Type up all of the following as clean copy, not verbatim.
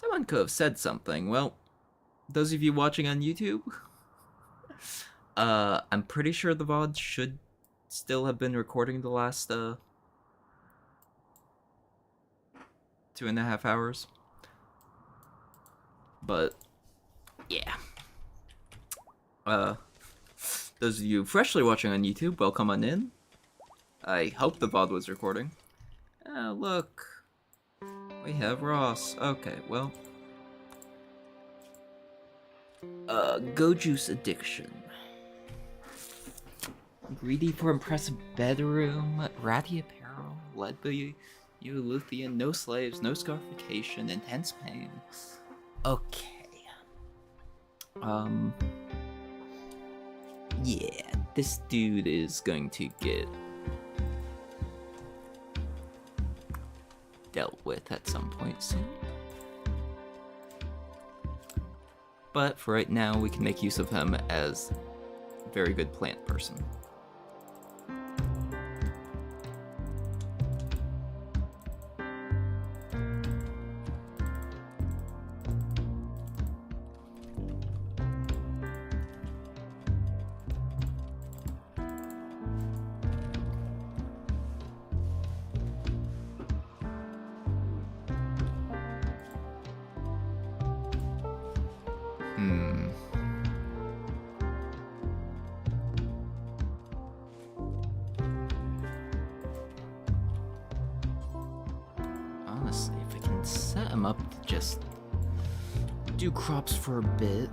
Someone could have said something. Well, those of you watching on YouTube, I'm pretty sure the VOD should still have been recording the last 2.5 hours. But yeah. Those of you freshly watching on YouTube, welcome on in. I hope the VOD was recording. Look. We have Ross. Okay, well. Go Juice Addiction. Greedy for impressive bedroom, ratty apparel, led by Uluthian, no slaves, no scarification, intense pain. Okay. Yeah, this dude is going to get dealt with at some point soon. But for right now, we can make use of him as a very good plant person. Honestly, if I can set him up to just do crops for a bit.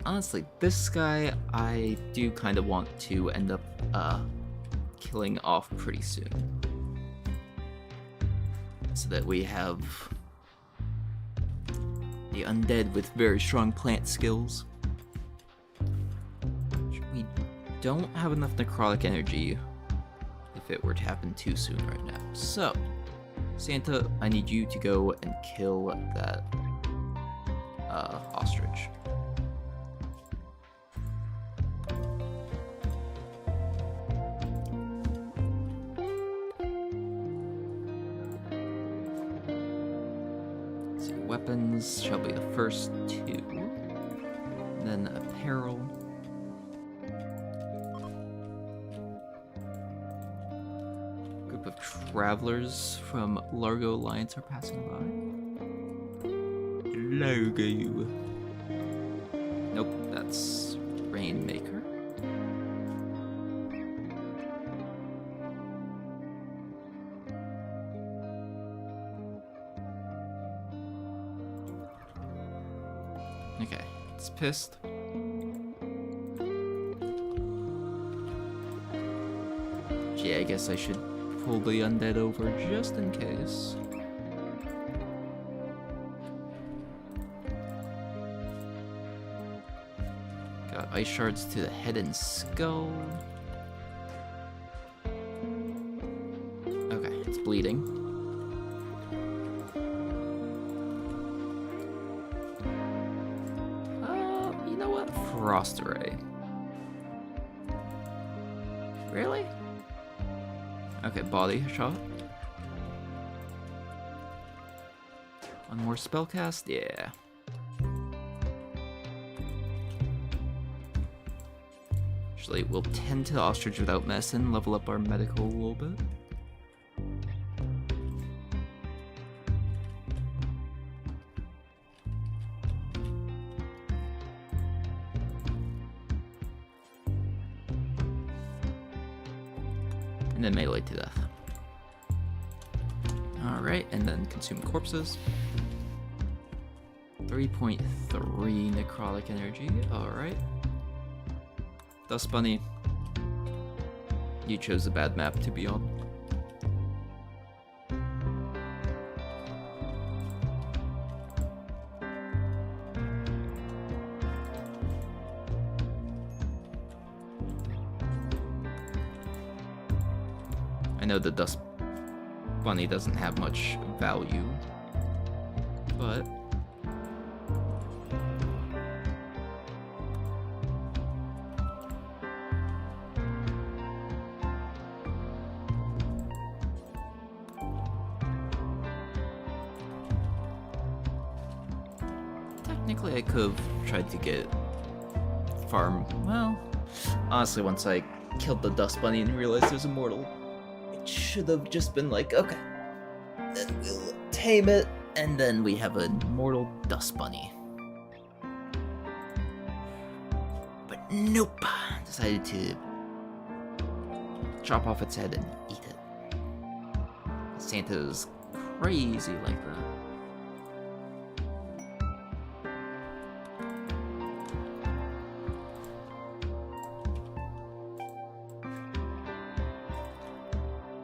Honestly, this guy I do kind of want to end up killing off pretty soon. So that we have the undead with very strong plant skills. We don't have enough necrotic energy if it were to happen too soon right now. So, Santa, I need you to go and kill that ostrich. So weapons shall be the first two. Then apparel. Group of travelers from Largo Alliance are passing by. Largo. Nope, that's Rainmaker. Okay, it's pissed. Yeah, I guess I should pull the undead over just in case. Got ice shards to the head and skull. Okay, it's bleeding. You know what? Frost Ray. Really? Okay, body shot. One more spell cast? Yeah. Actually, we'll tend to ostrich without medicine, level up our medical a little bit. And then melee to death. Alright, and then consume corpses. 3.3 necrotic energy, alright. Dust Bunny, you chose a bad map to be on. I know the Dust Bunny doesn't have much value, but Technically, I could have tried to get farm. Well, honestly, once I killed the dust bunny and realized it was immortal, it should have just been like, okay, then we'll tame it, and then we have an immortal dust bunny. But nope, decided to chop off its head and eat it. Santa's crazy like that.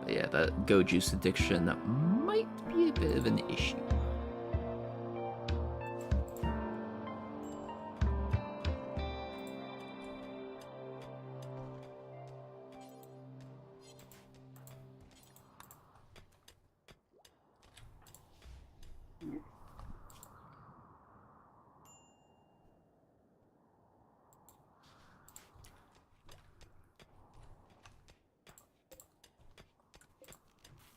But yeah, that go juice addiction might be a bit of an issue.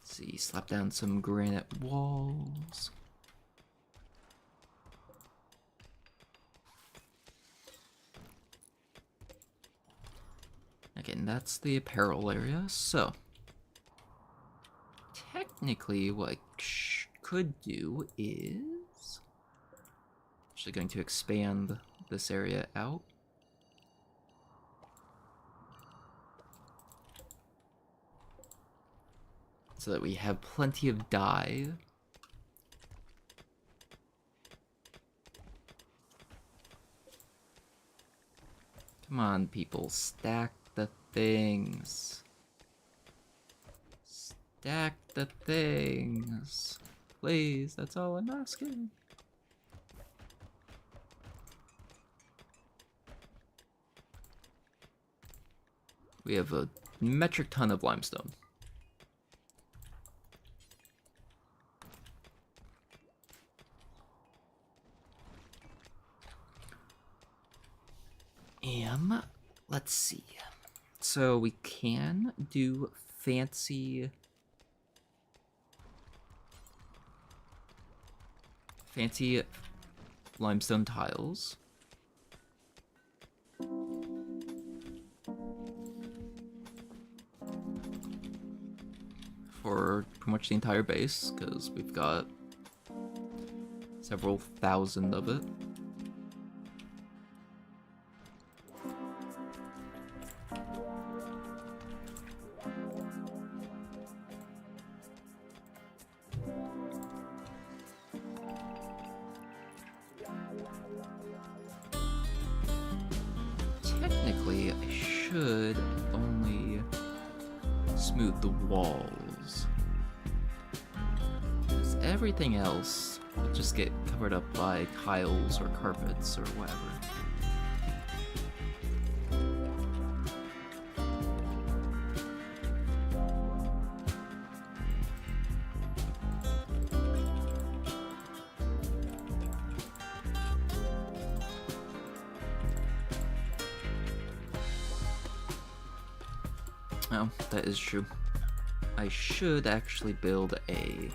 See, slap down some granite walls. Again, that's the apparel area, so technically what I could do is actually going to expand this area out. So that we have plenty of dye. Come on, people, stack the things. Stack the things. Please, that's all I'm asking. We have a metric ton of limestone. Let's see. So we can do fancy limestone tiles. For pretty much the entire base, because we've got several thousand of it. Technically, I should only smooth the walls. Because everything else will just get covered up by tiles or carpets or whatever. Oh, that is true. I should actually build a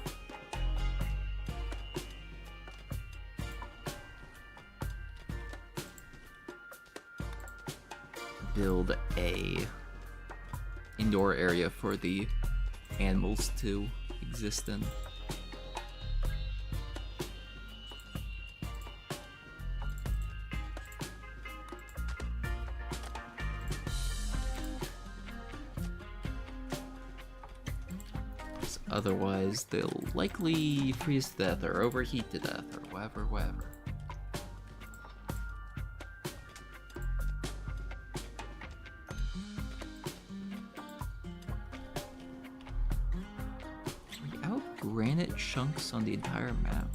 indoor area for the animals to exist in. Otherwise, they'll likely freeze to death or overheat to death or whatever. Without granite chunks on the entire map.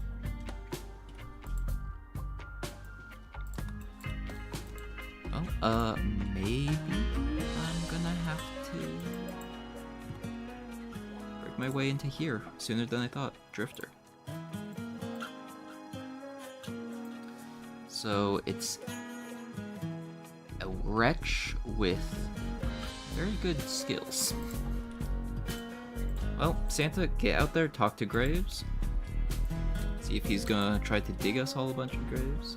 Well, maybe I'm gonna have to my way into here sooner than I thought. Drifter. So it's a wretch with very good skills. Well, Santa, get out there, talk to Graves. See if he's gonna try to dig us all a bunch of graves.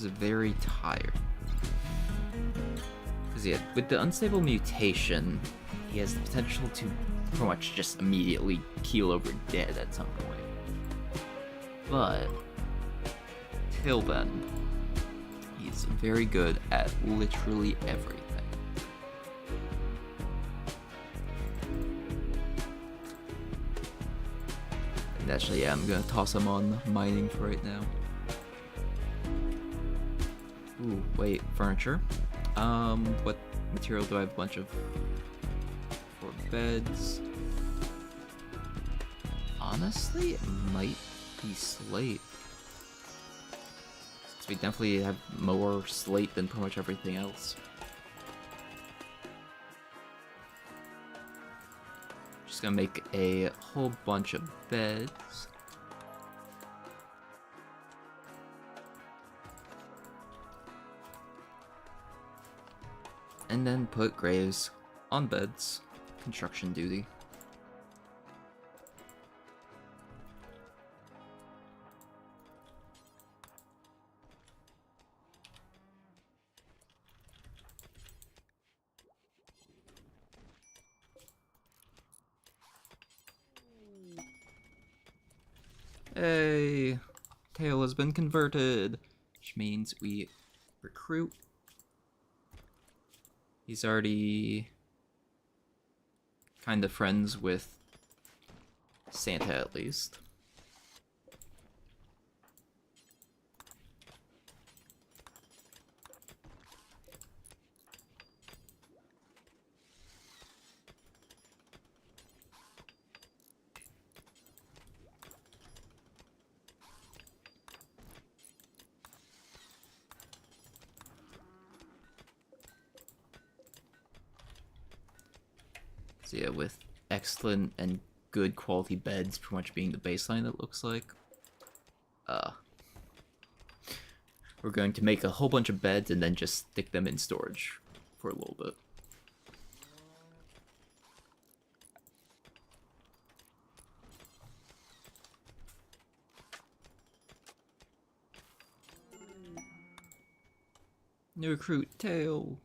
is very tired. Because yeah, with the unstable mutation, he has the potential to pretty much just immediately keel over dead at some point. But till then, he's very good at literally everything. And actually, yeah, I'm gonna toss him on mining for right now. Ooh, wait, furniture. What material do I have a bunch of? For beds. Honestly, it might be slate. So we definitely have more slate than pretty much everything else. Just gonna make a whole bunch of beds. And then put graves on beds. Construction duty. Hey, Tail has been converted, which means we recruit. He's already kind of friends with Santa, at least. So yeah, with excellent and good quality beds pretty much being the baseline, it looks like. We're going to make a whole bunch of beds and then just stick them in storage for a little bit. New recruit, Tail.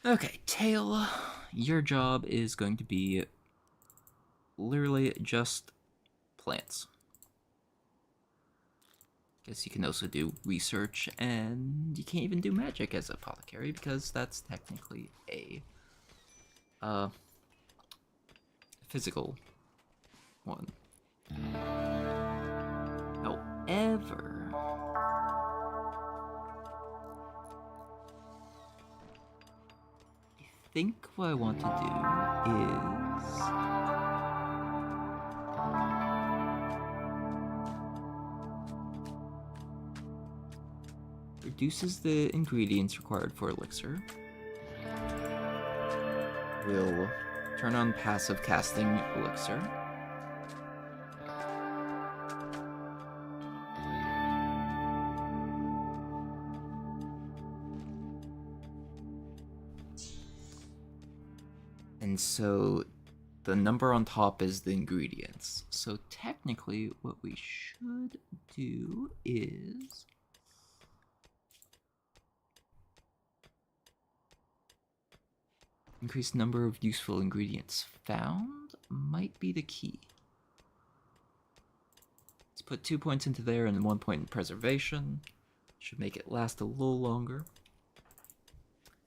Okay, Tail, your job is going to be literally just plants. Guess you can also do research, and you can't even do magic as apothecary because that's technically a physical one. However, I think what I want to do is reduces the ingredients required for elixir. We'll turn on passive casting elixir. And so the number on top is the ingredients. So technically what we should do is increase number of useful ingredients found might be the key. Let's put 2 points into there and 1 point in preservation. Should make it last a little longer.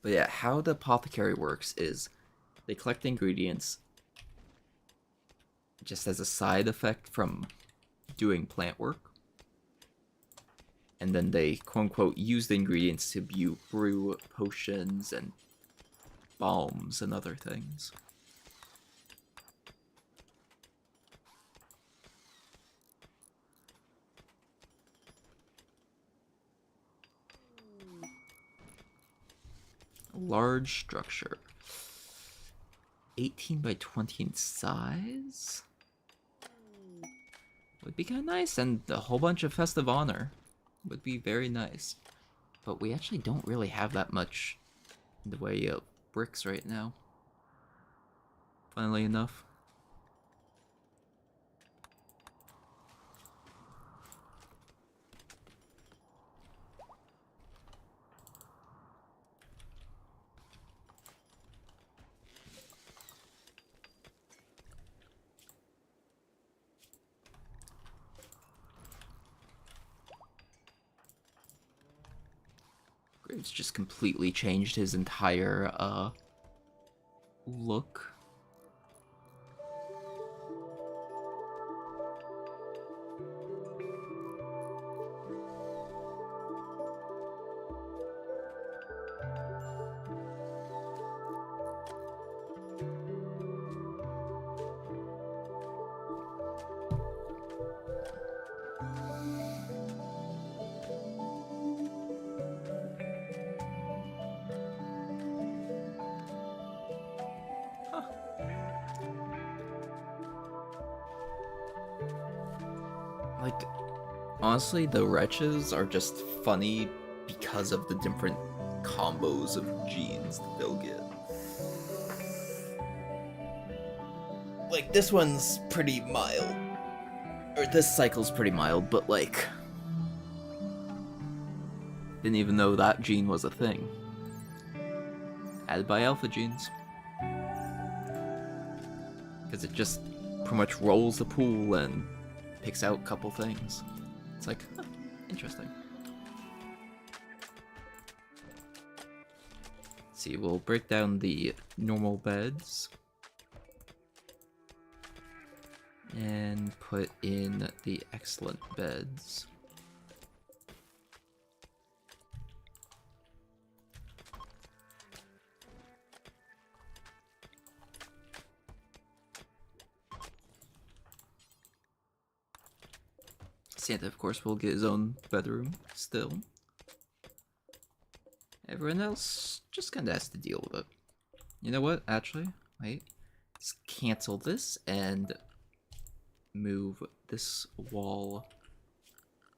But yeah, how the apothecary works is they collect the ingredients just as a side effect from doing plant work. And then they, quote-unquote, use the ingredients to brew potions and balms and other things. A large structure. 18 by 20 in size? Would be kind of nice, and a whole bunch of festive honor would be very nice. But we actually don't really have that much in the way of bricks right now. Funnily enough. Graves just completely changed his entire look. Like, honestly, the wretches are just funny because of the different combos of genes that they'll get. Like, this one's pretty mild. Or this cycle's pretty mild, but like... Didn't even know that gene was a thing. Added by alpha genes. Because it just pretty much rolls the pool and picks out a couple things. It's like, huh, interesting. Let's see, we'll break down the normal beds. And put in the excellent beds. Santa, of course, will get his own bedroom still. Everyone else just kind of has to deal with it. You know what? Actually, wait. Let's cancel this and move this wall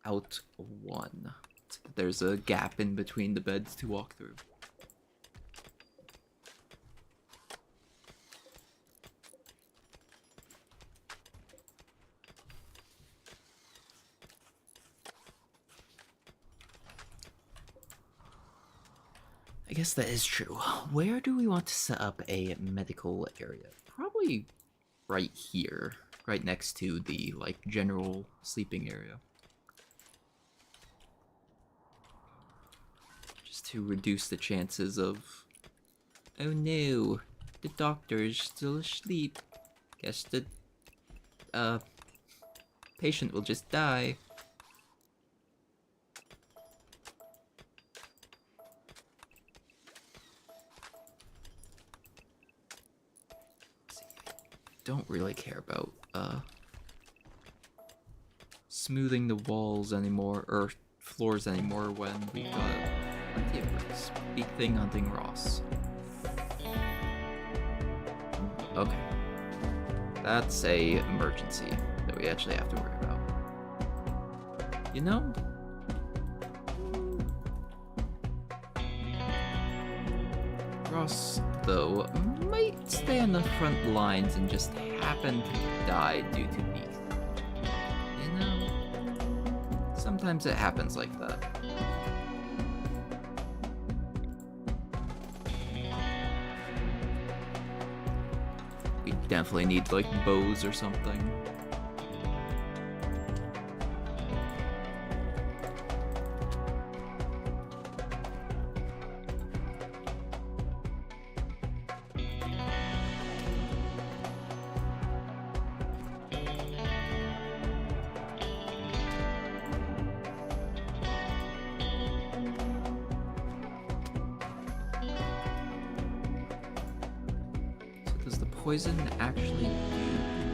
out one. So that there's a gap in between the beds to walk through. I guess that is true. Where do we want to set up a medical area? Probably right here, right next to the, like, general sleeping area. Just to reduce the chances of... Oh no, the doctor is still asleep. Guess the, patient will just die. Don't really care about smoothing the walls anymore, or floors anymore, when we've got plenty of bricks. Big thing hunting Ross. Okay. That's a emergency that we actually have to worry about. You know? Ross, though, might stay on the front lines and just happen to die due to me. You know? Sometimes it happens like that. We definitely need, like, bows or something. Poison actually do damage?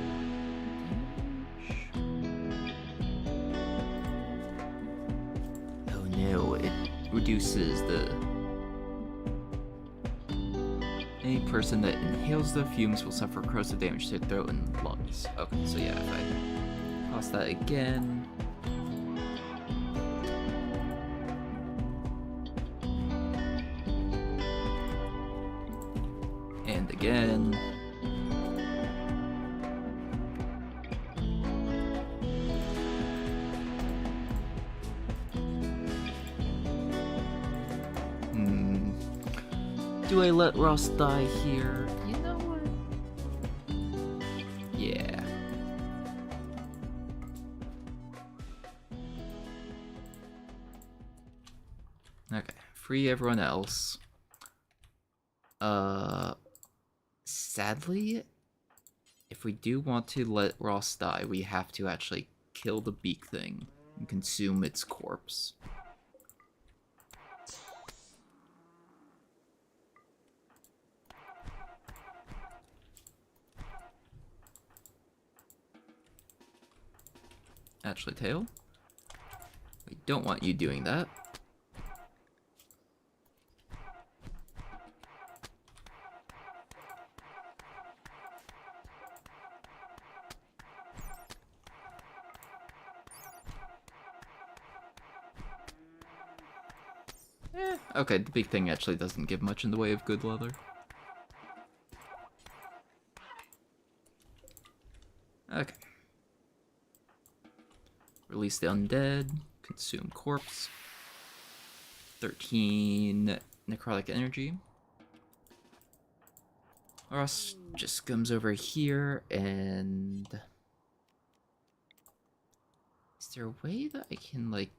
Oh no, it reduces the... Any person that inhales the fumes will suffer corrosive damage to their throat and lungs. Okay, so yeah, if I toss that again... And again... Do I let Ross die here? You know what? Yeah. Okay, free everyone else. Sadly, if we do want to let Ross die, we have to actually kill the beak thing and consume its corpse. Actually, Tail, we don't want you doing that. Okay, the big thing actually doesn't give much in the way of good leather. Okay. Release the undead, consume corpse. 13 necrotic energy. Ross just comes over here and... Is there a way that I can, like...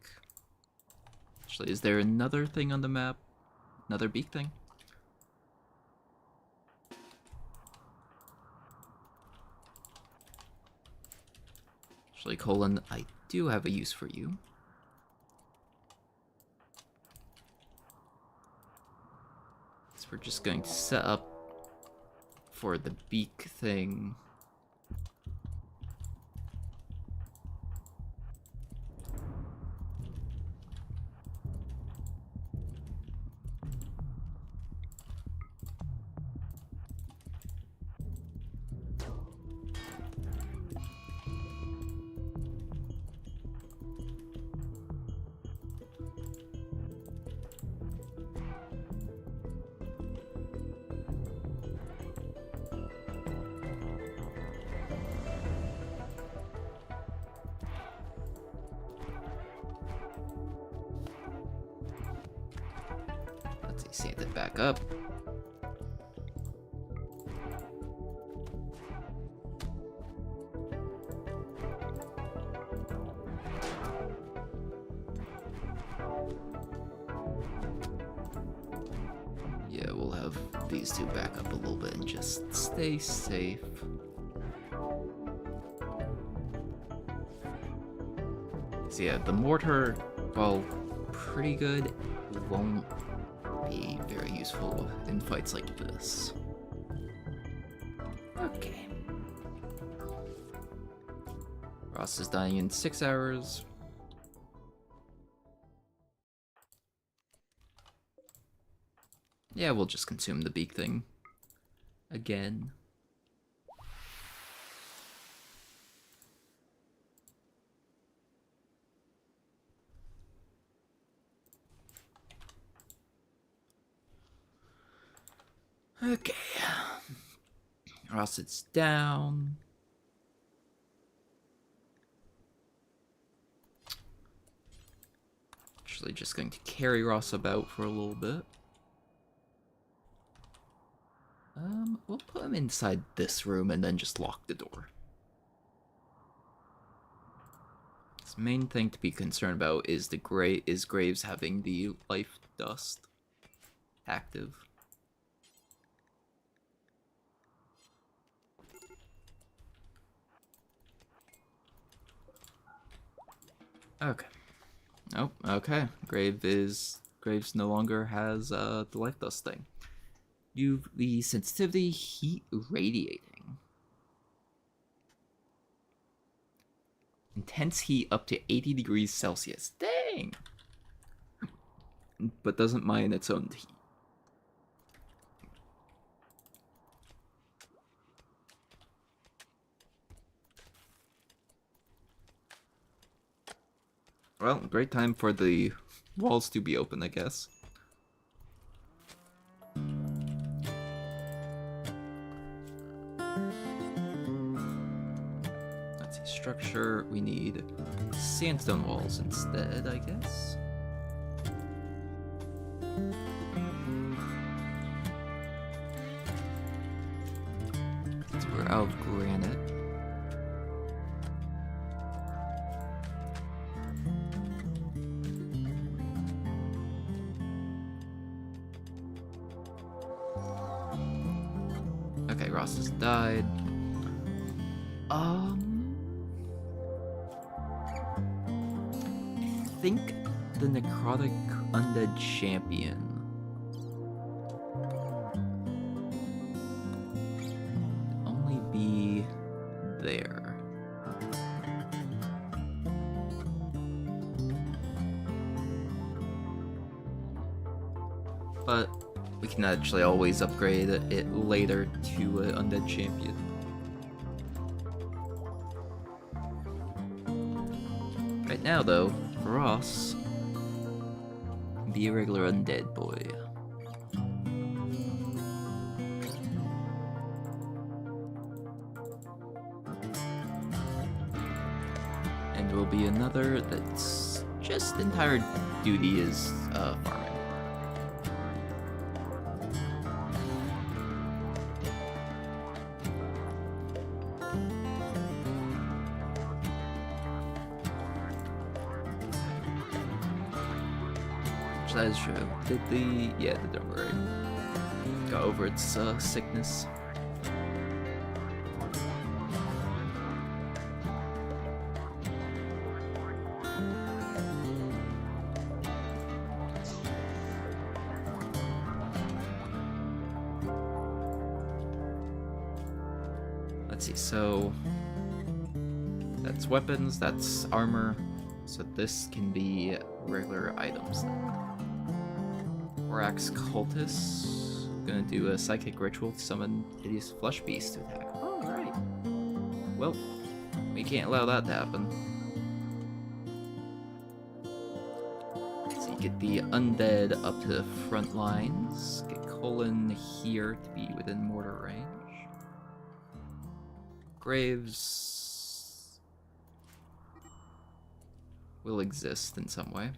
Actually, is there another thing on the map? Another beak thing? Actually, Colin, I do have a use for you. So we're just going to set up for the beak thing. Sand it back up. Yeah, we'll have these two back up a little bit and just stay safe. So yeah, the mortar, while pretty good, won't be very useful in fights like this. Okay. Ross is dying in 6 hours. Yeah, we'll just consume the beak thing again. Okay. Ross sits down. Actually, just going to carry Ross about for a little bit. We'll put him inside this room and then just lock the door. His main thing to be concerned about is Graves having the life dust active. Okay. Oh, okay. Graves no longer has the life dust thing. UV sensitivity, heat radiating. Intense heat up to 80 degrees Celsius. Dang! But doesn't mind its own heat. Well, great time for the walls to be open, I guess. Let's see, structure, we need sandstone walls instead, I guess. So we're out of granite. Okay, Ross has died. I think the necrotic undead champion would only be there. But we can actually always upgrade it later to an undead champion. Right now, though, for us, be a regular undead boy. And will be another that's just entire duty is farming. That is true. Yeah, the Dunbury got over its sickness. Let's see, so that's weapons, that's armor, so this can be regular items then. Orax Cultist, gonna do a psychic ritual to summon hideous flesh beast to attack. Oh, right. Well, we can't allow that to happen. So you get the undead up to the front lines, get Colin here to be within mortar range. Graves will exist in some way.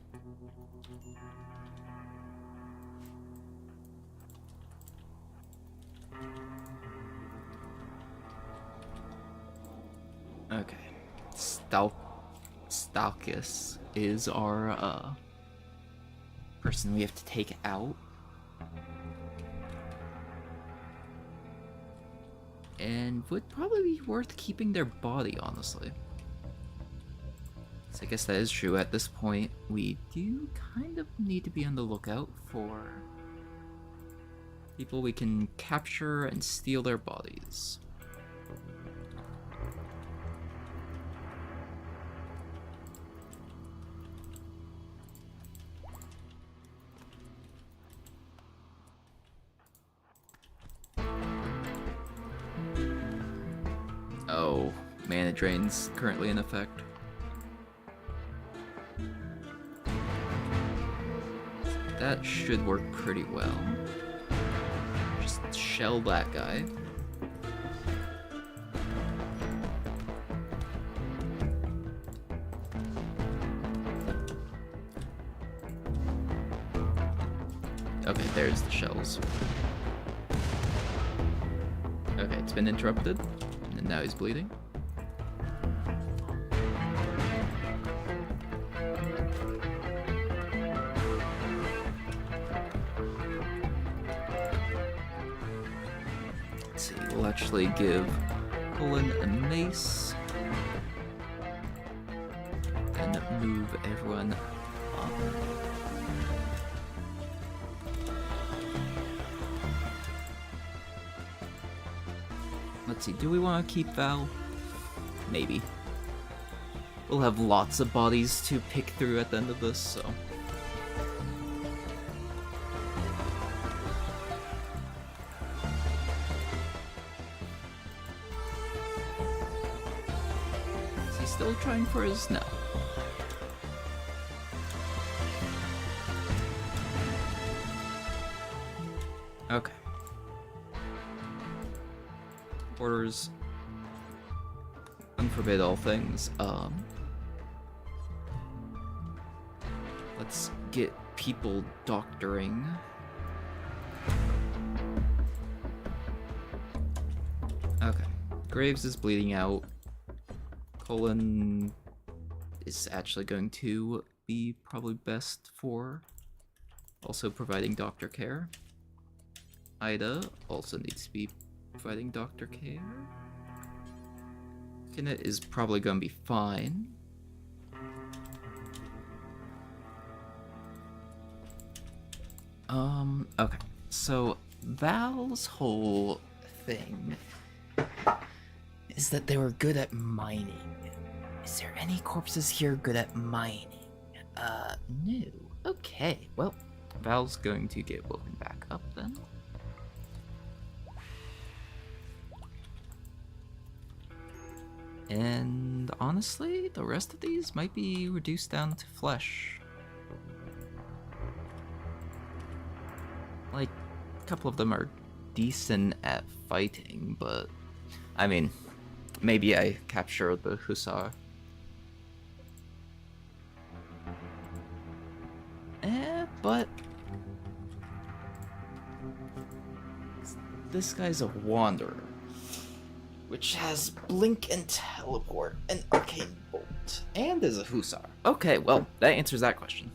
Okay, Stalkus is our person we have to take out. And would probably be worth keeping their body, honestly. So I guess that is true. At this point, we do kind of need to be on the lookout for people we can capture and steal their bodies. Oh, mana drain's currently in effect. That should work pretty well. Just shell that guy. Okay, there's the shells. Okay, it's been interrupted. And now he's bleeding. Let's see, we'll actually give Colin a mace. And move everyone up. Let's see, do we want to keep Val? Maybe. We'll have lots of bodies to pick through at the end of this, so... Is he still trying for his... No. Okay. Orders unforbid all things. Let's get people doctoring. Okay, Graves is bleeding out. Colin is actually going to be probably best for also providing doctor care. Ida also needs to be fighting Dr. Care. Kenneth is probably gonna be fine. Okay. So Val's whole thing is that they were good at mining. Is there any corpses here good at mining? No. Okay, well, Val's going to get woken back up then. And honestly, the rest of these might be reduced down to flesh. Like, a couple of them are decent at fighting, but I mean, maybe I capture the Hussar. But this guy's a wanderer, which has blink and teleport and arcane bolt, and is a Hussar. Okay, well, that answers that question.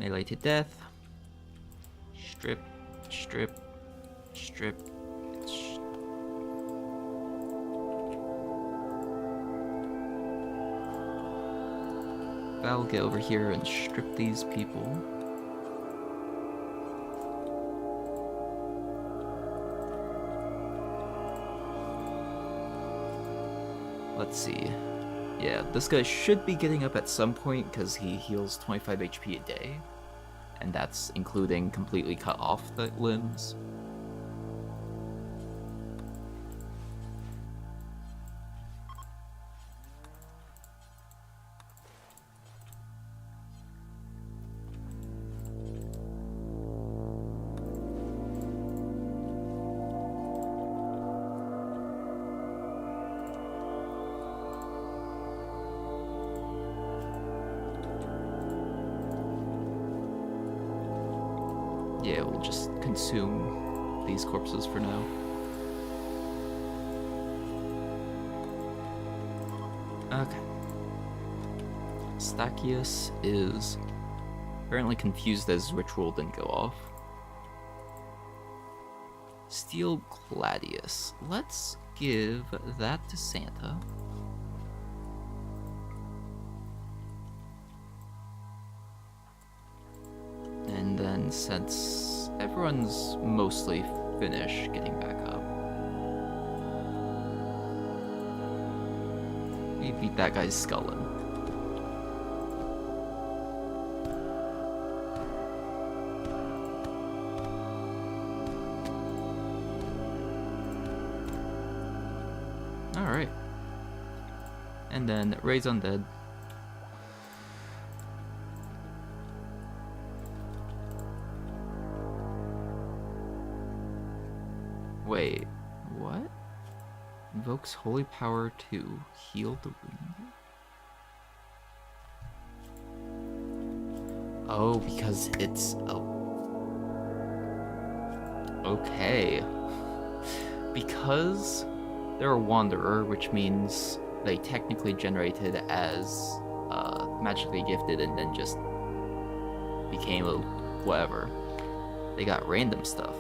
Melee to death. Strip, strip, strip. I'll get over here and strip these people. Let's see. Yeah, this guy should be getting up at some point because he heals 25 HP a day. And that's including completely cut off the limbs. Yeah, we'll just consume these corpses for now. Okay. Stachys is apparently confused as ritual didn't go off. Steel Gladius. Let's give that to Santa. And then since everyone's mostly finished getting back up, we beat that guy's skull in. Alright. And then raise undead. Wait, what? Invokes holy power to heal the wounded? Oh, because it's a... Okay. Because they're a wanderer, which means they technically generated as magically gifted and then just became a whatever. They got random stuff.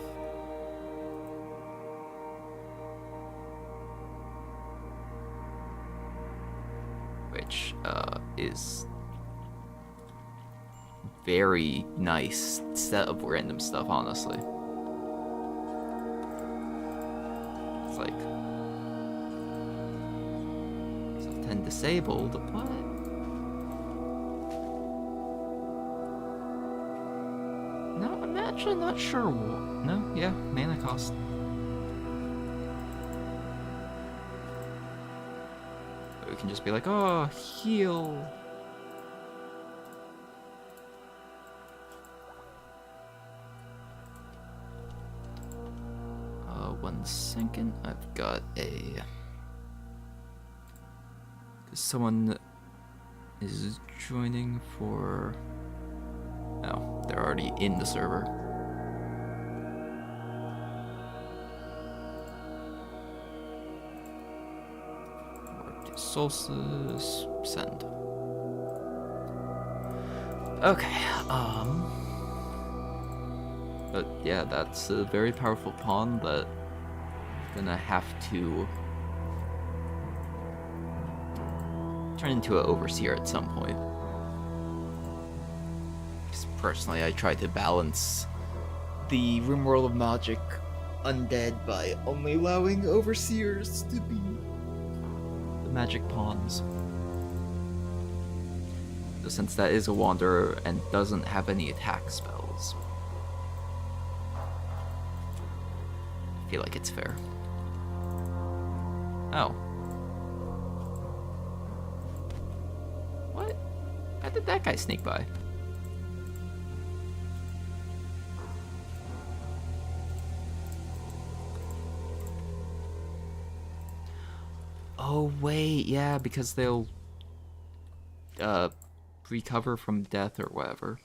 Which is very nice set of random stuff, honestly. It's like self-10 disabled, what? No, I'm actually not sure. No, yeah, mana cost. We can just be like, oh, heal. 1 second. I've got a... Someone is joining for... Oh, they're already in the server. Solstice, send. Okay, but yeah, that's a very powerful pawn that I'm gonna have to turn into an overseer at some point. Because personally, I try to balance the RimWorld of Magic undead by only allowing overseers to be the magic pawns. So since that is a wanderer and doesn't have any attack spells, I feel like it's fair. Oh. What? How did that guy sneak by? Oh wait, yeah, because they'll recover from death or whatever.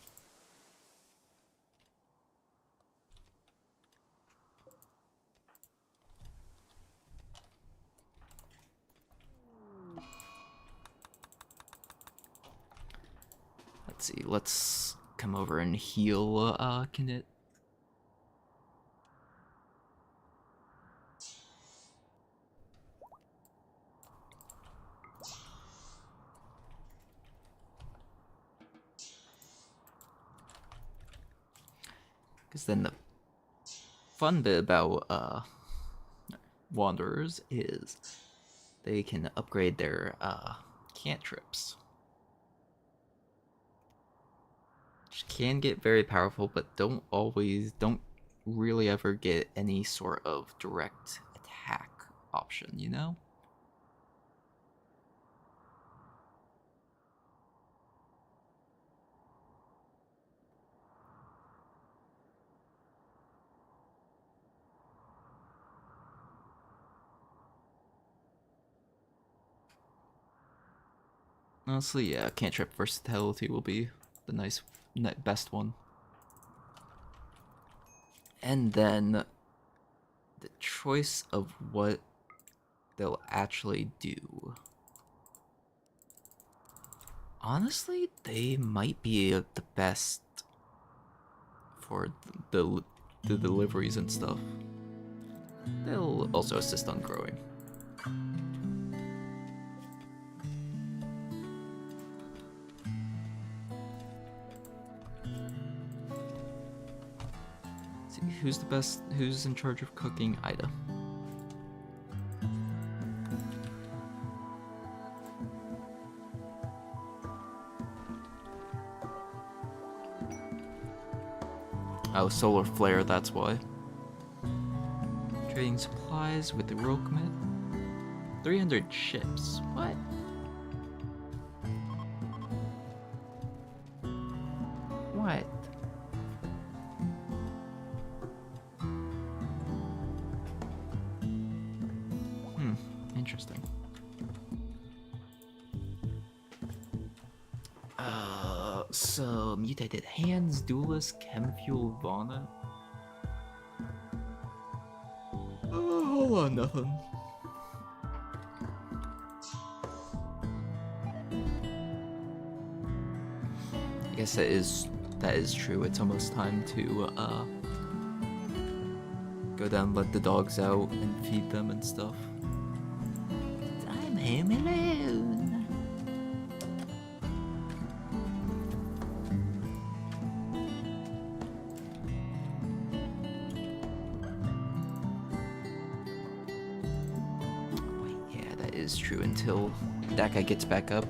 Let's see, let's come over and heal Knit. Because then the fun bit about Wanderers is they can upgrade their cantrips. Which can get very powerful, but don't really ever get any sort of direct attack option, you know? Honestly, yeah, cantrip versatility will be the best one. And then the choice of what they'll actually do. Honestly, they might be the best for the deliveries and stuff. They'll also assist on growing. See, who's in charge of cooking? Ida. Oh, solar flare, that's why. Trading supplies with the royal commit. 300 ships. What? What? Interesting. So mutated hands, duelist, chemfuel, Vana. Hold on, nothing. I guess that is true. It's almost time to go down, let the dogs out, and feed them and stuff. I'm home alone. Wait, yeah, that is true. Until that guy gets back up,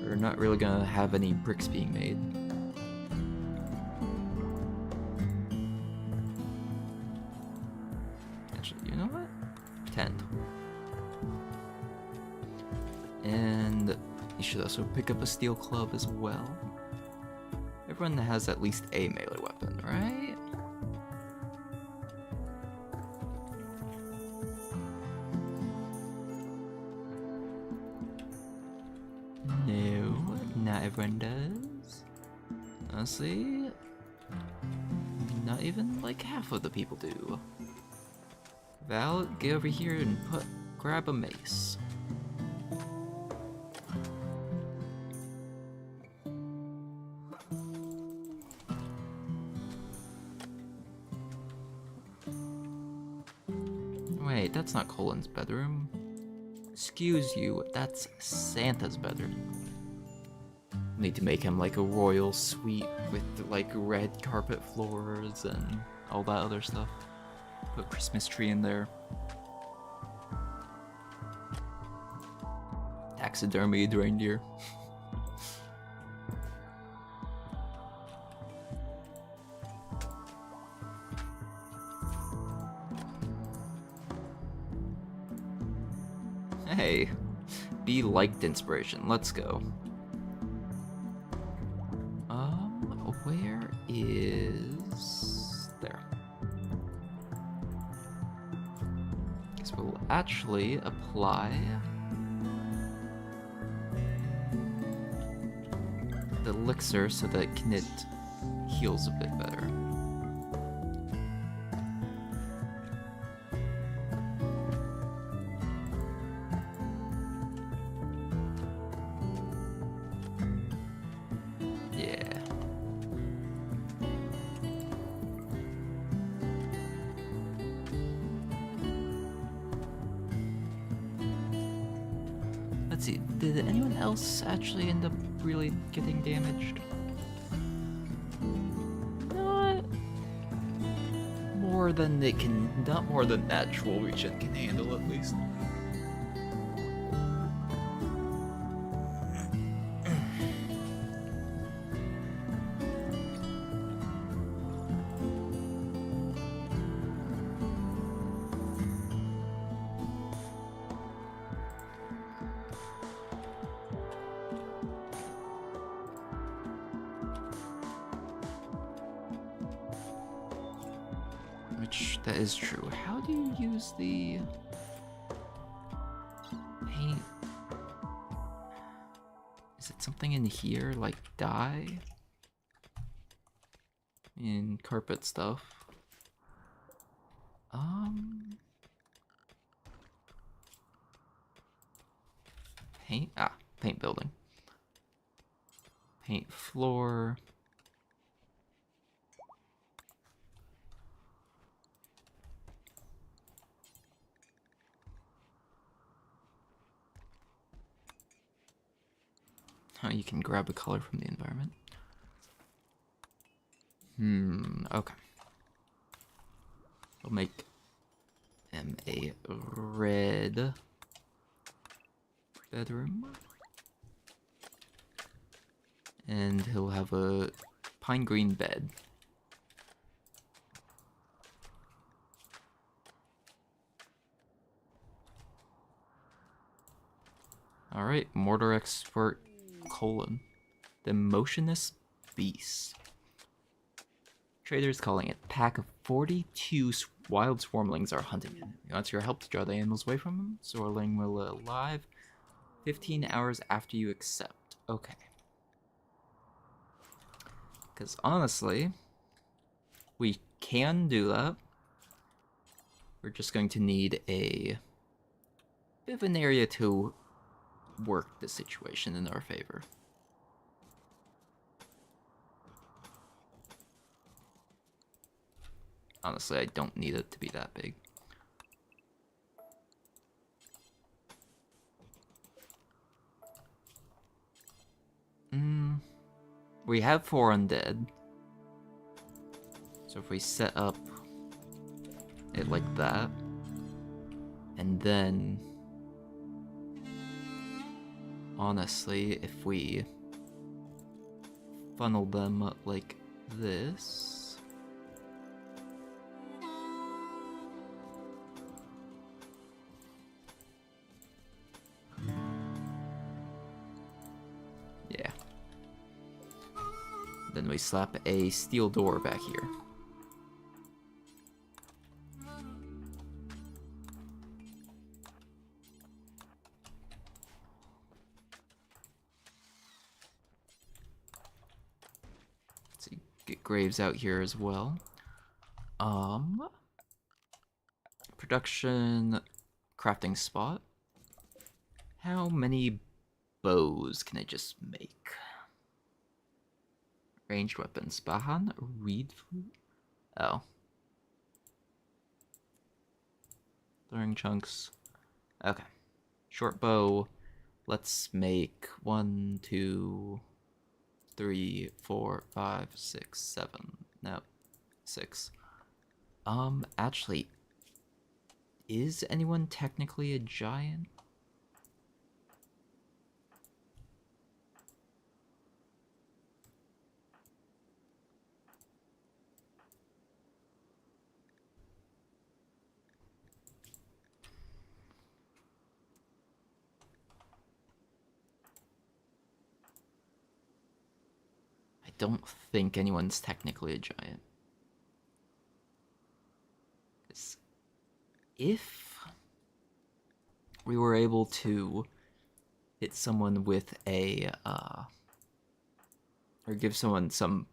we're not really gonna have any bricks being made. Actually, you know what? Pretend. And you should also pick up a steel club as well. Everyone has at least a melee weapon, right? No, not everyone does. Honestly, not even like half of the people do. Val, get over here and grab a mace. That's not Colin's bedroom. Excuse you, that's Santa's bedroom. Need to make him like a royal suite with like red carpet floors and all that other stuff. Put Christmas tree in there. Taxidermied reindeer. Hey, be liked inspiration. Let's go. Where is there? Guess we'll actually apply the elixir so that Knit heals a bit better. Let's see, did anyone else actually end up really getting damaged? Not more than not more than natural regen can handle at least. That is true. How do you use the paint? Is it something in here, like dye? In carpet stuff. Paint? Ah, paint building. Paint floor. Oh, you can grab a color from the environment. Okay. We'll make him a red bedroom. And he'll have a pine green bed. Alright, mortar expert Colon. The motionless beast. Traders calling it. Pack of 42 wild swarmlings are hunting him. He wants your help to draw the animals away from him. Swarmling will alive 15 hours after you accept. Okay. Because honestly, we can do that. We're just going to need a bit of an area to work the situation in our favor. Honestly, I don't need it to be that big. We have 4 undead. So if we set up it like that, and then honestly, if we funnel them like this, yeah. Then we slap a steel door back here. Let's see, get graves out here as well. Production crafting spot. How many bows can I just make? Ranged weapons. Bahan, reed flute. Oh. Throwing chunks. Okay. Short bow. Let's make 1, 2, 3, 4, 5, 6, 7. No, 6. Actually, is anyone technically a giant? I don't think anyone's technically a giant. If we were able to hit someone with a, or give someone some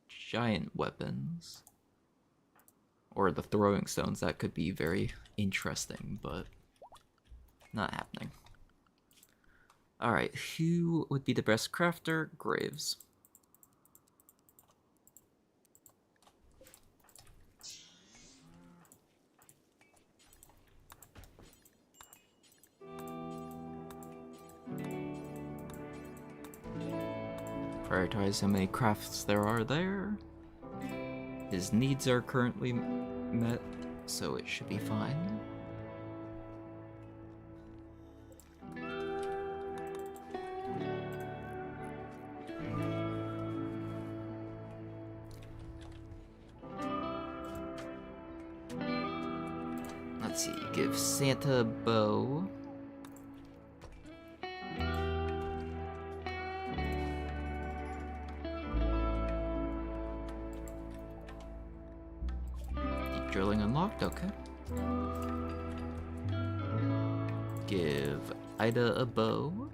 giant weapons, or the throwing stones, that could be very interesting, but not happening. Alright, who would be the best crafter? Graves. Prioritize how many crafts there are there. His needs are currently met, so it should be fine. Let's see, give Santa a bow. Deep drilling unlocked, okay. Give Ida a bow.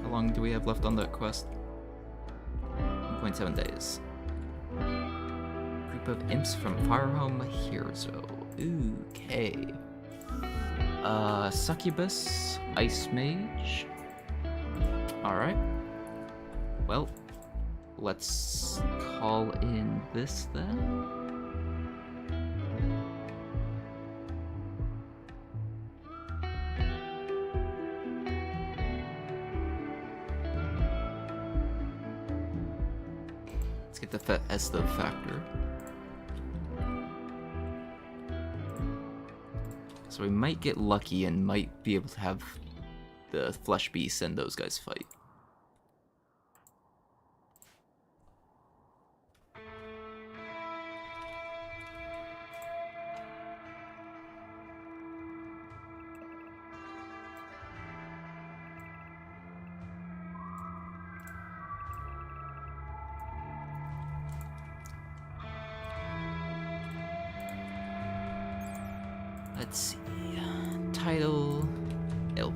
How long do we have left on that quest? 1.7 days. Group of imps from Firehome Hirzo. Okay. Succubus, Ice Mage. Alright. Well, let's call in this then. Let's get the Estes factor. So we might get lucky and might be able to have the Flesh Beast and those guys fight. Let's see. Title Elf.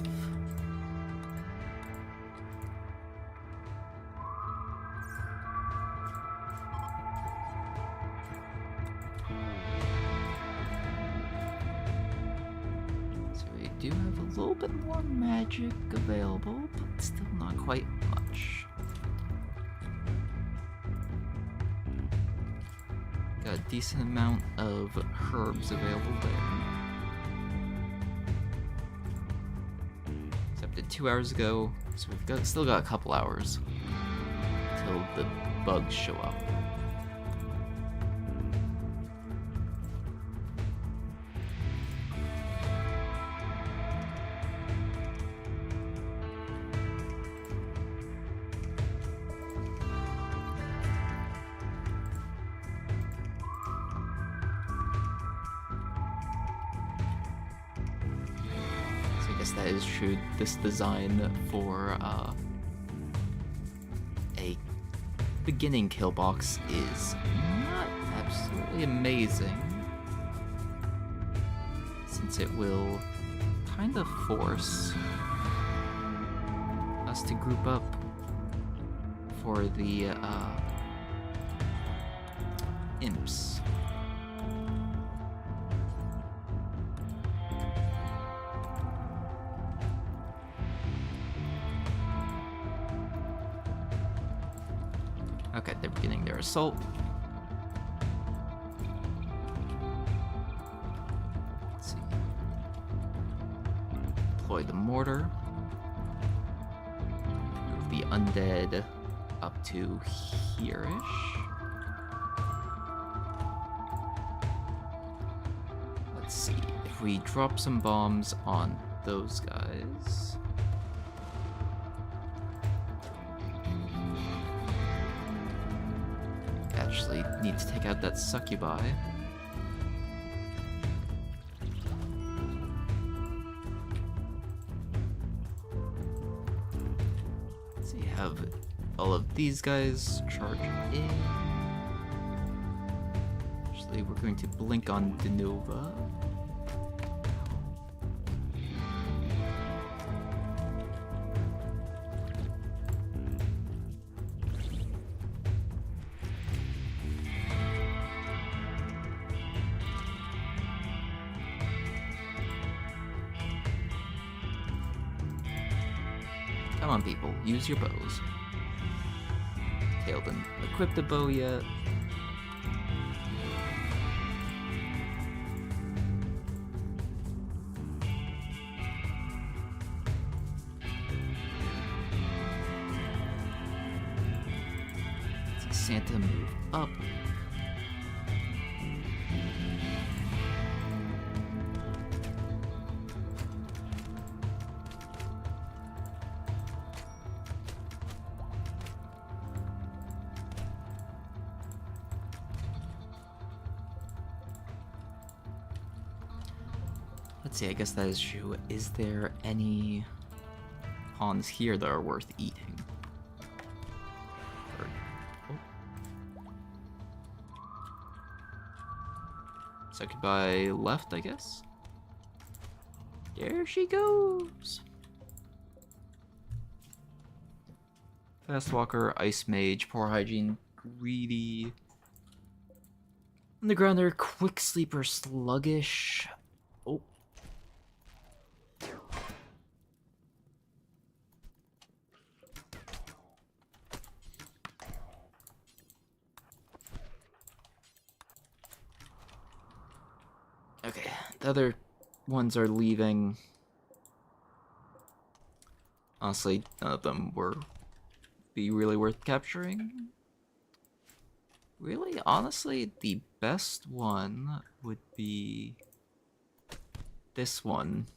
So we do have a little bit more magic available, but still not quite much. Got a decent amount of herbs available there. Except at 2 hours ago, so we've still got a couple hours till the bugs show up. That is true. This design for a beginning kill box is not absolutely amazing, since it will kind of force us to group up for the imps. Okay, they're beginning their assault. deploy the mortar. Move the undead up to here-ish. Let's see, if we drop some bombs on those guys... Actually, need to take out that succubi. So you have all of these guys charge in. Actually, we're going to blink on Denova. Come on, people, use your bows. Tail didn't equip the bow yet. Let's see Santa move up. Let's see, I guess that is true. Is there any pawns here that are worth eating? Or, oh. Succubi left, I guess? There she goes! Fast Walker, Ice Mage, Poor Hygiene, Greedy. Undergrounder, Quick Sleeper, Sluggish. Oh. Okay, the other ones are leaving. Honestly, none of them be really worth capturing. Really, honestly, the best one would be this one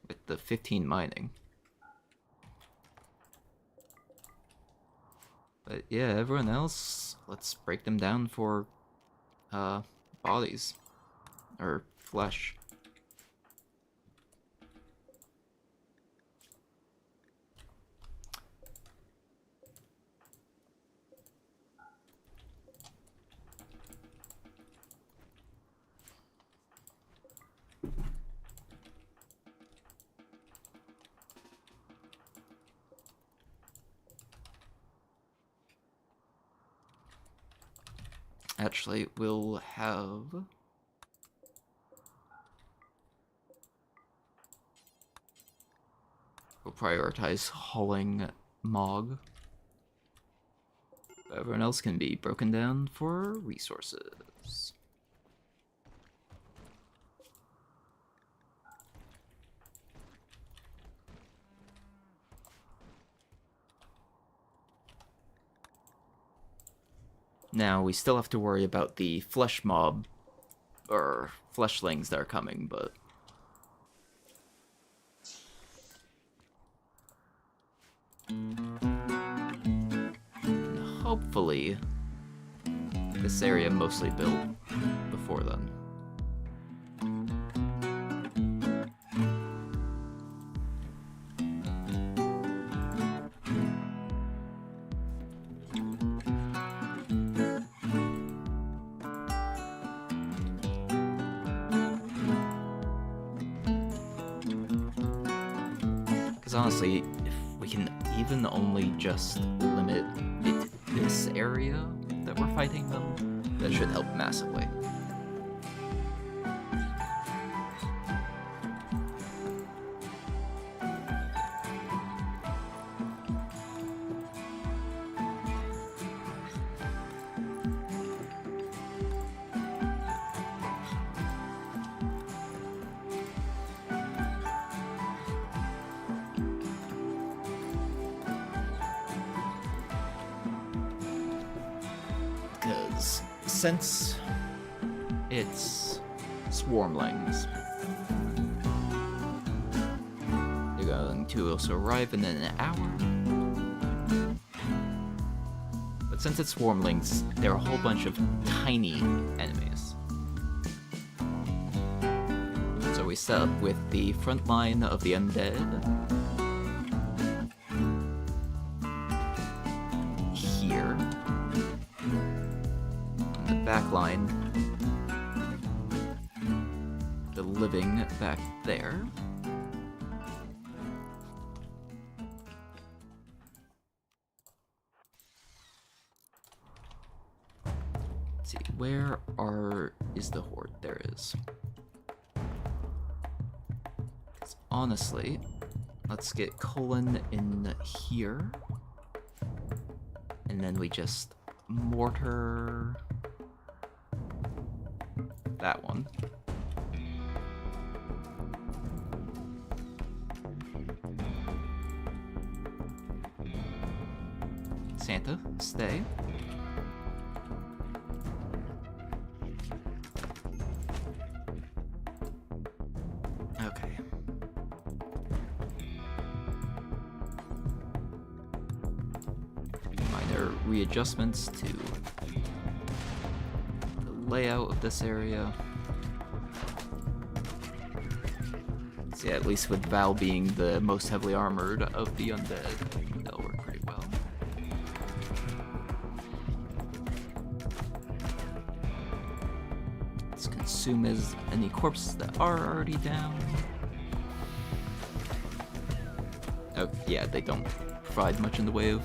with the 15 mining. But yeah, everyone else, let's break them down for bodies or flesh. Actually, we'll prioritize hauling Mog. Everyone else can be broken down for resources. Now, we still have to worry about the flesh mob, or fleshlings that are coming, but... hopefully, this area mostly built before then. Honestly, if we can even only just limit it to this area that we're fighting them, that should help massively. since it's swarmlings, they're going to also arrive in an hour. But since it's swarmlings, there are a whole bunch of tiny enemies. So we set up with the front line of the undead. Here. And the back line. The living back there. Let's see, where is the horde? There is. Because honestly, let's get Colin in here. And then we just mortar that one. Santa, stay. Okay. Minor readjustments to the layout of this area. See, at least with Val being the most heavily armored of the undead, that'll work pretty well. Let's consume any corpses that are already down. Oh, yeah, they don't provide much in the way of,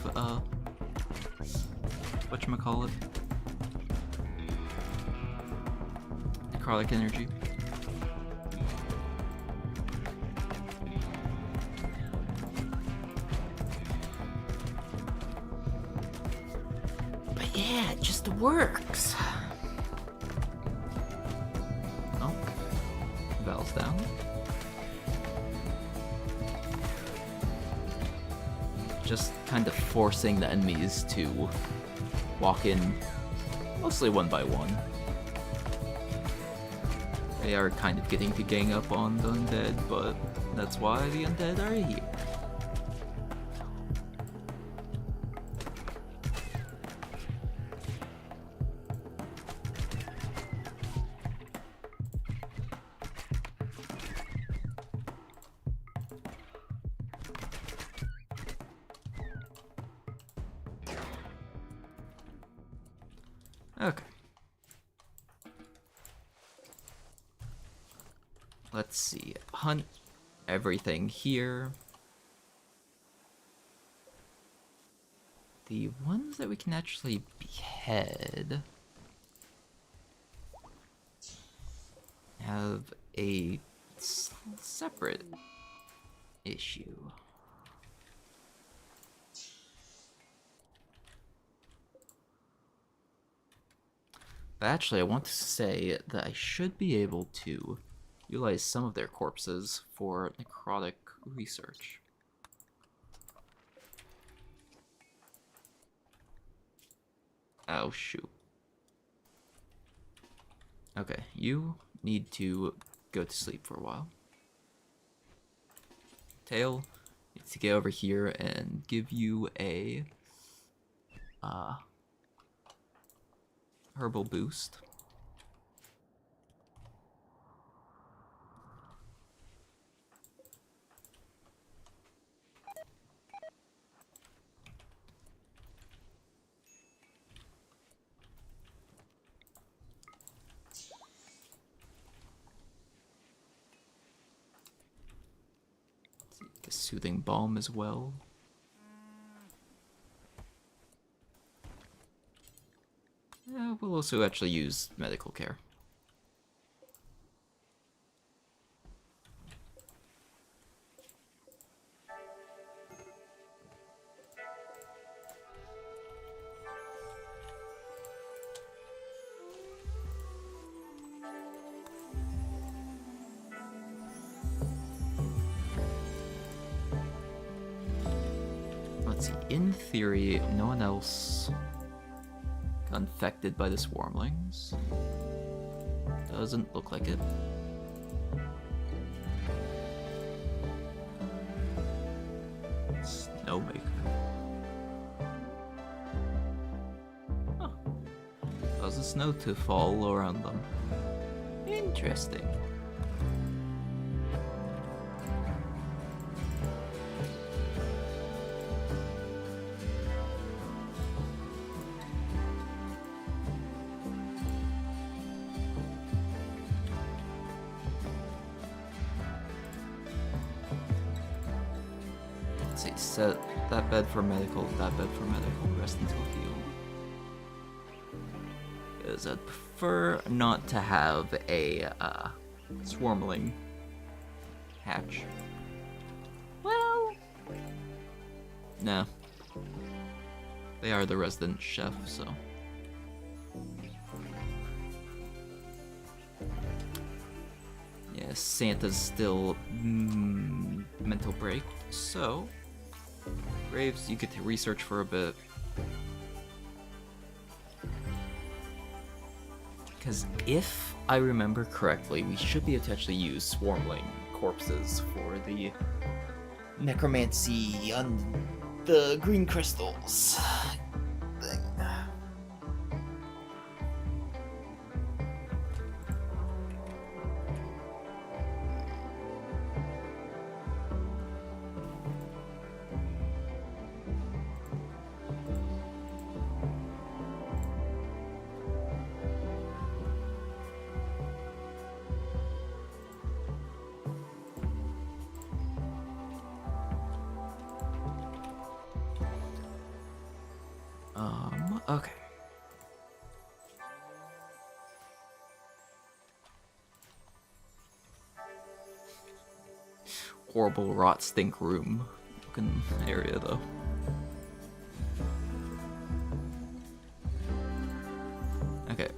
whatchamacallit? Necrotic energy. But yeah, it just works. Oh, Val's down. Just kind of forcing the enemies to walk in, mostly one by one. They are kind of getting to gang up on the undead, but that's why the undead are here. Okay. Let's see. Hunt everything here. The ones that we can actually behead have a separate issue. But actually, I want to say that I should be able to utilize some of their corpses for necrotic research. Oh, shoot. Okay, you need to go to sleep for a while. Tail needs to get over here and give you a herbal boost. A soothing balm as well. We'll also actually use medical care. Let's see, in theory, no one else Infected by the swarmlings? Doesn't look like it. Snowmaker. Huh. Causes snow to fall around them. Interesting. Let's see, set that bed for medical, that bed for medical, rest until healed. Because I'd prefer not to have a swarmling hatch. Well, no. They are the resident chef, so. Yeah, Santa's still mental break, so Graves, you get to research for a bit. Because if I remember correctly, we should be able to actually use swarmling corpses for the necromancy on the green crystals thing. Okay. Horrible rot stink room looking area though. Okay.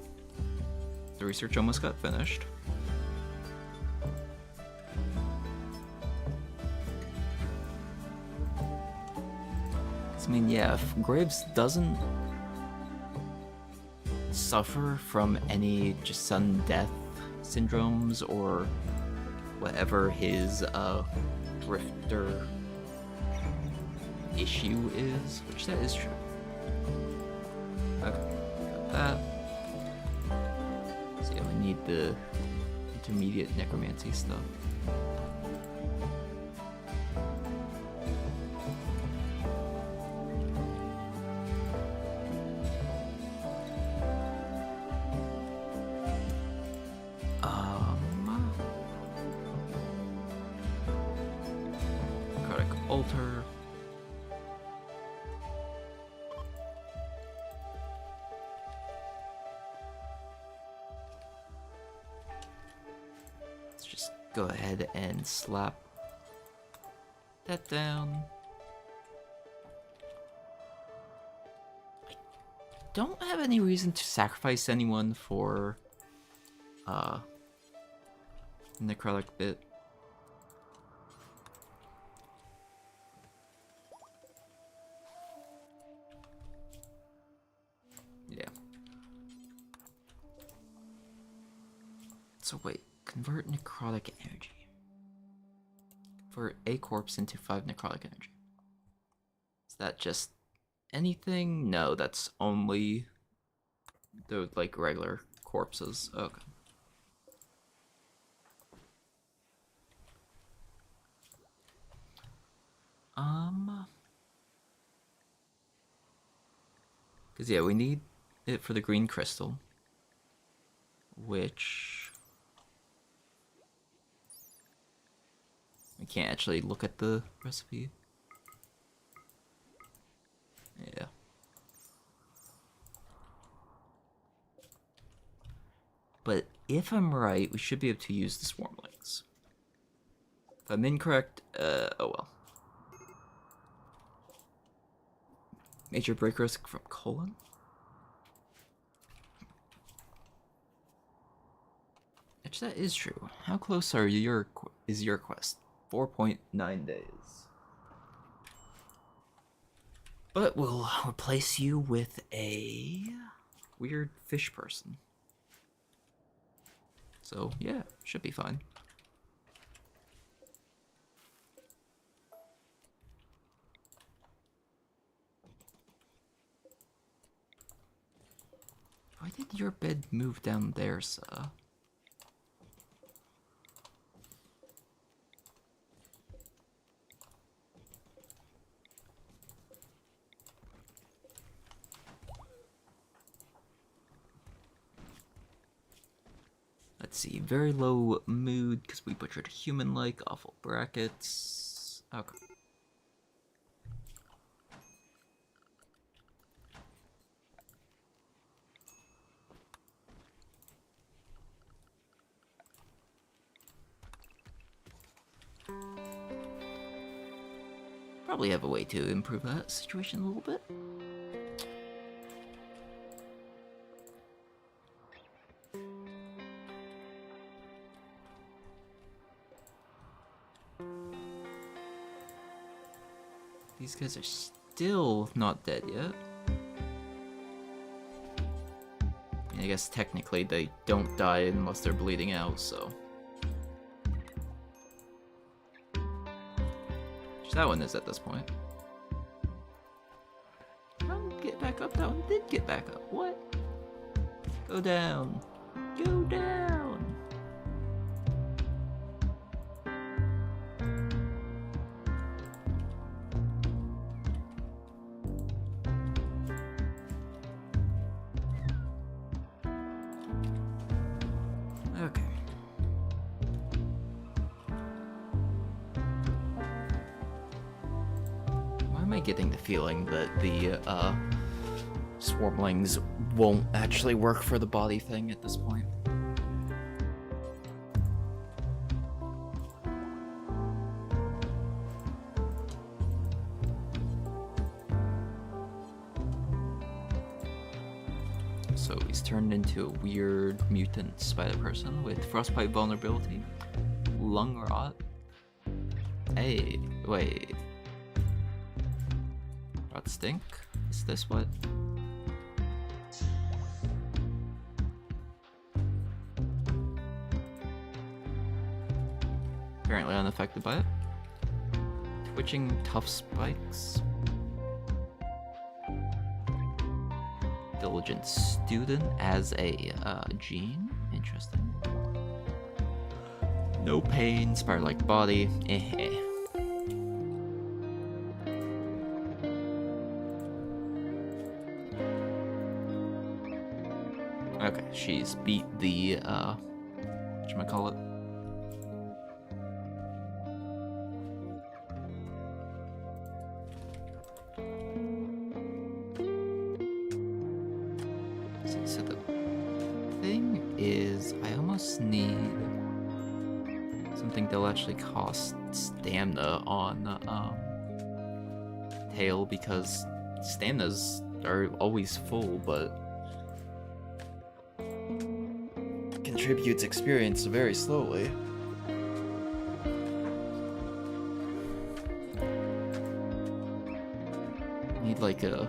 The research almost got finished. I mean, yeah, if Graves doesn't suffer from any just sudden death syndromes or whatever his drifter issue is, which that is true. Okay, got that. So yeah, we need the intermediate necromancy stuff. Altar. Let's just go ahead and slap that down. I don't have any reason to sacrifice anyone for necrotic bit. Yeah. So wait, convert necrotic energy. Convert a corpse into 5 necrotic energy. Is that just anything? No, that's only the like regular corpses. Okay. Cause yeah, we need it for the green crystal, which we can't actually look at the recipe. Yeah. But if I'm right, we should be able to use the swarmlings. If I'm incorrect, oh well. Major break risk from colon? Which that is true. How close are is your quest? 4.9 days. But we'll replace you with a weird fish person. So yeah, should be fine. Why did your bed move down there, sir? Let's see, very low mood because we butchered a human-like, awful brackets. Okay. Probably have a way to improve that situation a little bit. These guys are still not dead yet. I guess technically they don't die unless they're bleeding out, so. Which that one is at this point. Don't get back up, that one did get back up. What? Go down. Go down. Okay. Why am I getting the feeling that the swarmlings won't actually work for the body thing at this point? So he's turned into a weird mutant spider person with frostbite vulnerability, lung rot. Hey, wait. Rot stink? Is this what? Apparently unaffected by it. Twitching tough spikes. Diligent student as a gene. Interesting. No pain, spider-like body. Okay, she's beat the whatchamacallit. So the thing is, I almost need something that'll actually cost stamina on tail, because staminas are always full, but contributes experience very slowly. Need like a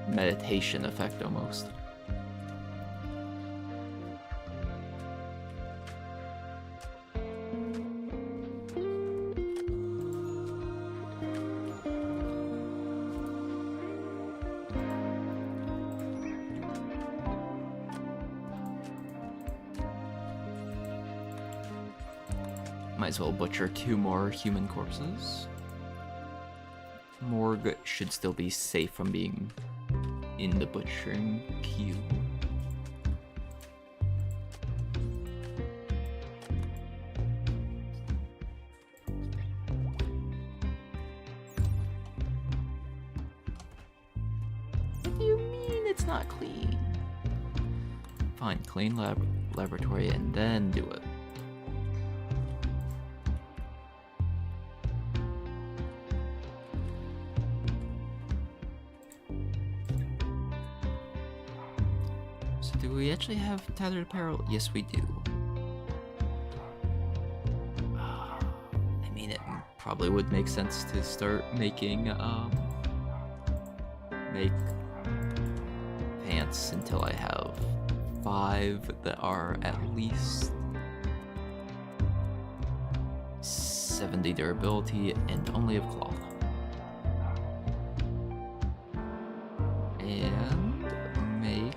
meditation effect almost. Might as well butcher 2 more human corpses. Morgue should still be safe from being in the butchering queue. What do you mean it's not clean? Fine, clean laboratory and then do it. Do we actually have tattered apparel? Yes, we do. I mean, it probably would make sense to start making, make minutes until I have 5 that are at least 70 durability and only of cloth. And make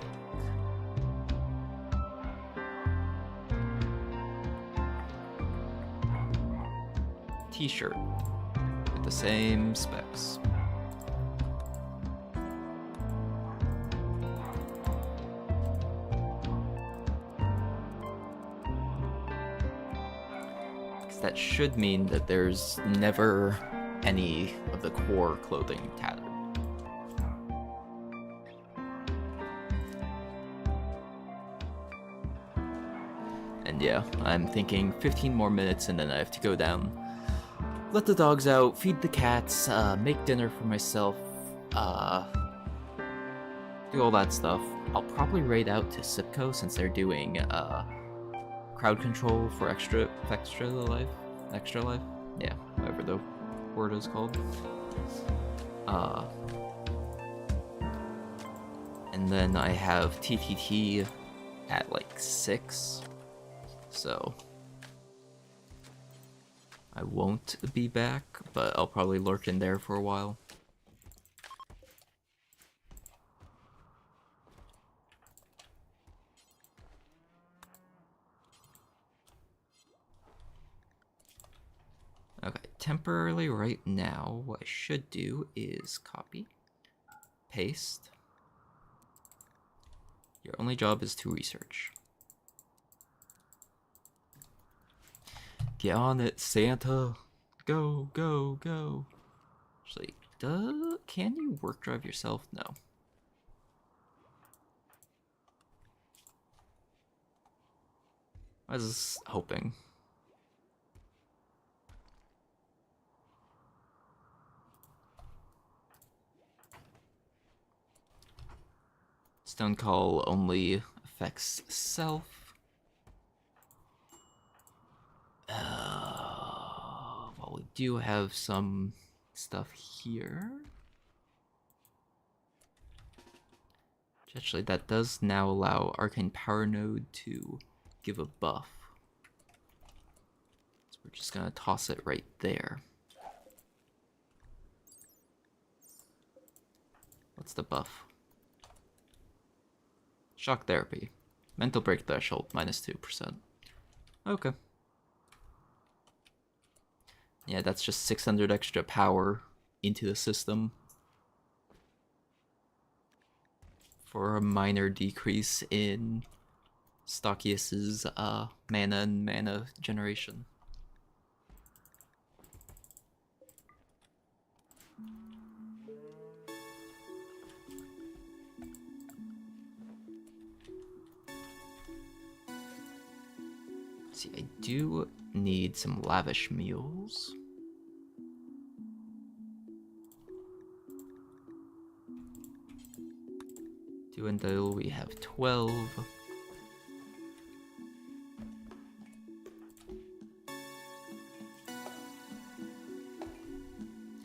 t-shirt with the same specs. That should mean that there's never any of the core clothing tattered. And yeah, I'm thinking 15 more minutes and then I have to go down, let the dogs out, feed the cats, make dinner for myself, do all that stuff. I'll probably raid out to Sipco since they're doing crowd control for extra life, yeah, whatever the word is called. And then I have TTT at like 6, so I won't be back, but I'll probably lurk in there for a while. Okay, temporarily right now, what I should do is copy, paste. Your only job is to research. Get on it, Santa. Go, go, go. Actually, can you work drive yourself? No. I was hoping. Stone Call only affects self. Well, we do have some stuff here. Actually, that does now allow Arcane Power Node to give a buff. So we're just gonna toss it right there. What's the buff? Shock therapy. Mental break threshold, -2%. Okay. Yeah, that's just 600 extra power into the system for a minor decrease in Stockius's mana and mana generation. See, I do need some lavish meals. Do until we have 12.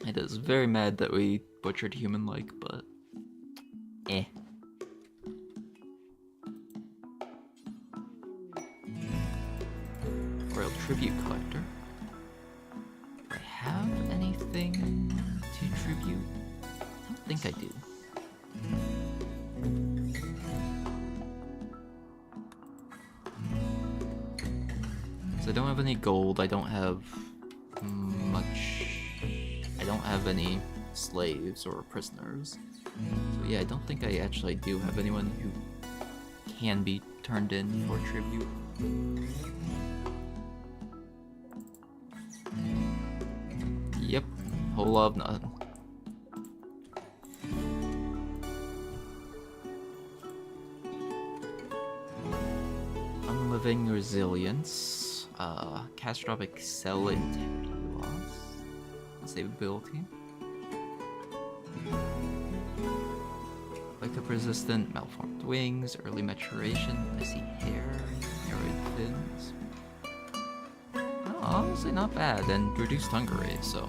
It is very mad that we butchered human-like, but eh. Royal Tribute Collector. Do I have anything to tribute? I don't think I do. So I don't have any gold, I don't have much... I don't have any slaves or prisoners. So yeah, I don't think I actually do have anyone who can be turned in for tribute. Yep, whole lot of nothing. Unliving Resilience. Catastrophic Cell Integrity Loss. Savability. Wake up resistant, malformed wings, early maturation, messy hair, narrowed fins. Oh, honestly not bad, and reduced hunger rate, so.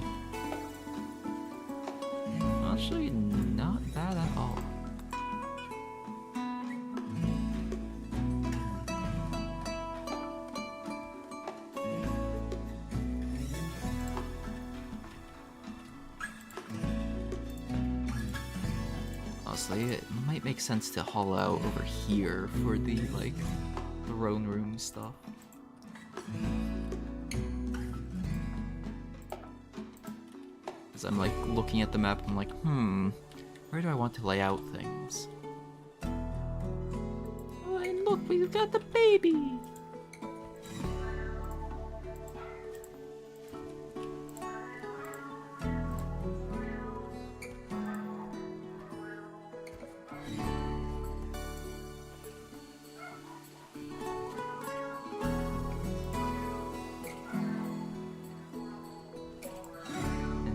Actually not bad at all. honestly, it might make sense to haul out over here for the, like, throne room stuff. Because I'm, like, looking at the map, I'm like, where do I want to lay out things? Oh, and look, we've got the baby!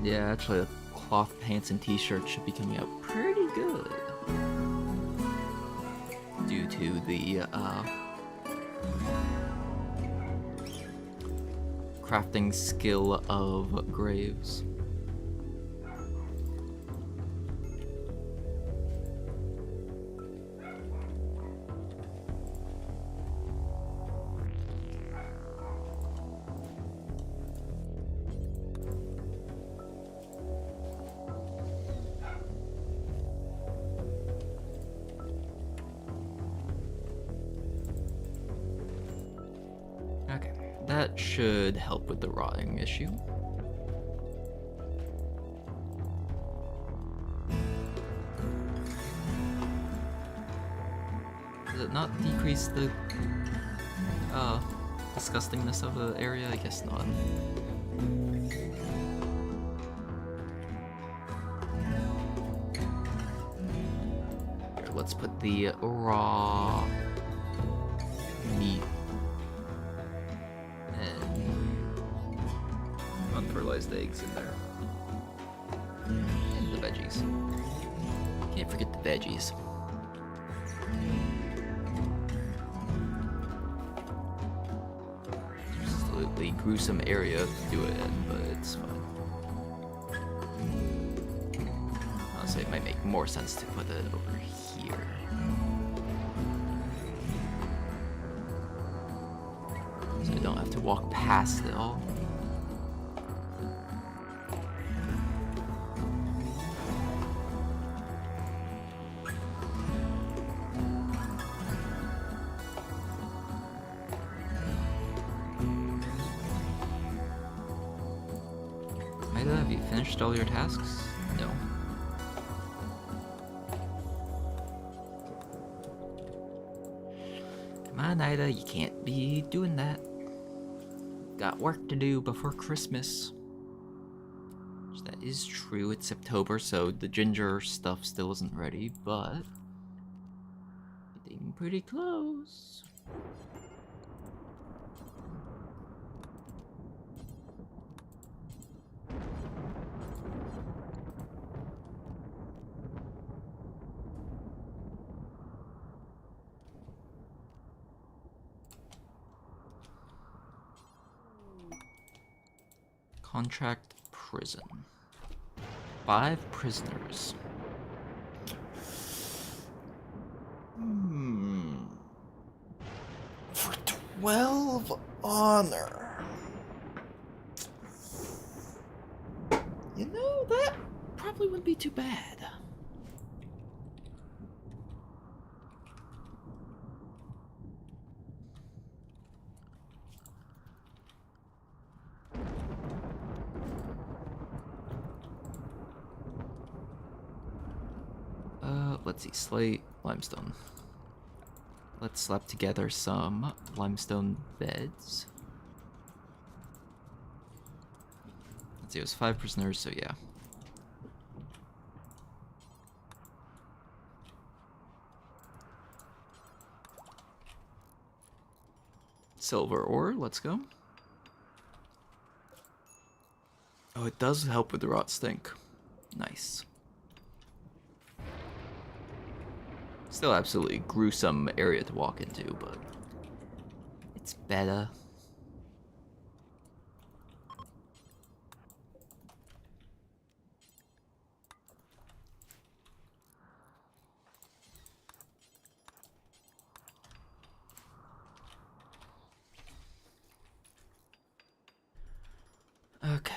Yeah, actually, the cloth pants and t-shirts should be coming out pretty good. Due to the, crafting skill of Graves. Okay, that should help with the rotting issue. Does it not decrease the disgustingness of the area? I guess not. Here, let's put the raw meat unfertilized eggs in there. And the veggies. Can't forget the veggies. Absolutely gruesome area to do it in, but it's fine. Honestly, it might make more sense to put it over here. So I don't have to walk past it all. Have you finished all your tasks? No. Come on, Ida, you can't be doing that. Got work to do before Christmas. Which that is true, it's October, so the ginger stuff still isn't ready, but getting pretty close. Contract prison. 5 prisoners. For 12 honor. You know, that probably wouldn't be too bad. Let's see, slate, limestone. Let's slap together some limestone beds. Let's see, it was 5 prisoners, so yeah. Silver ore, let's go. Oh, it does help with the rot stink. Nice. Still absolutely gruesome area to walk into, but it's better. Okay,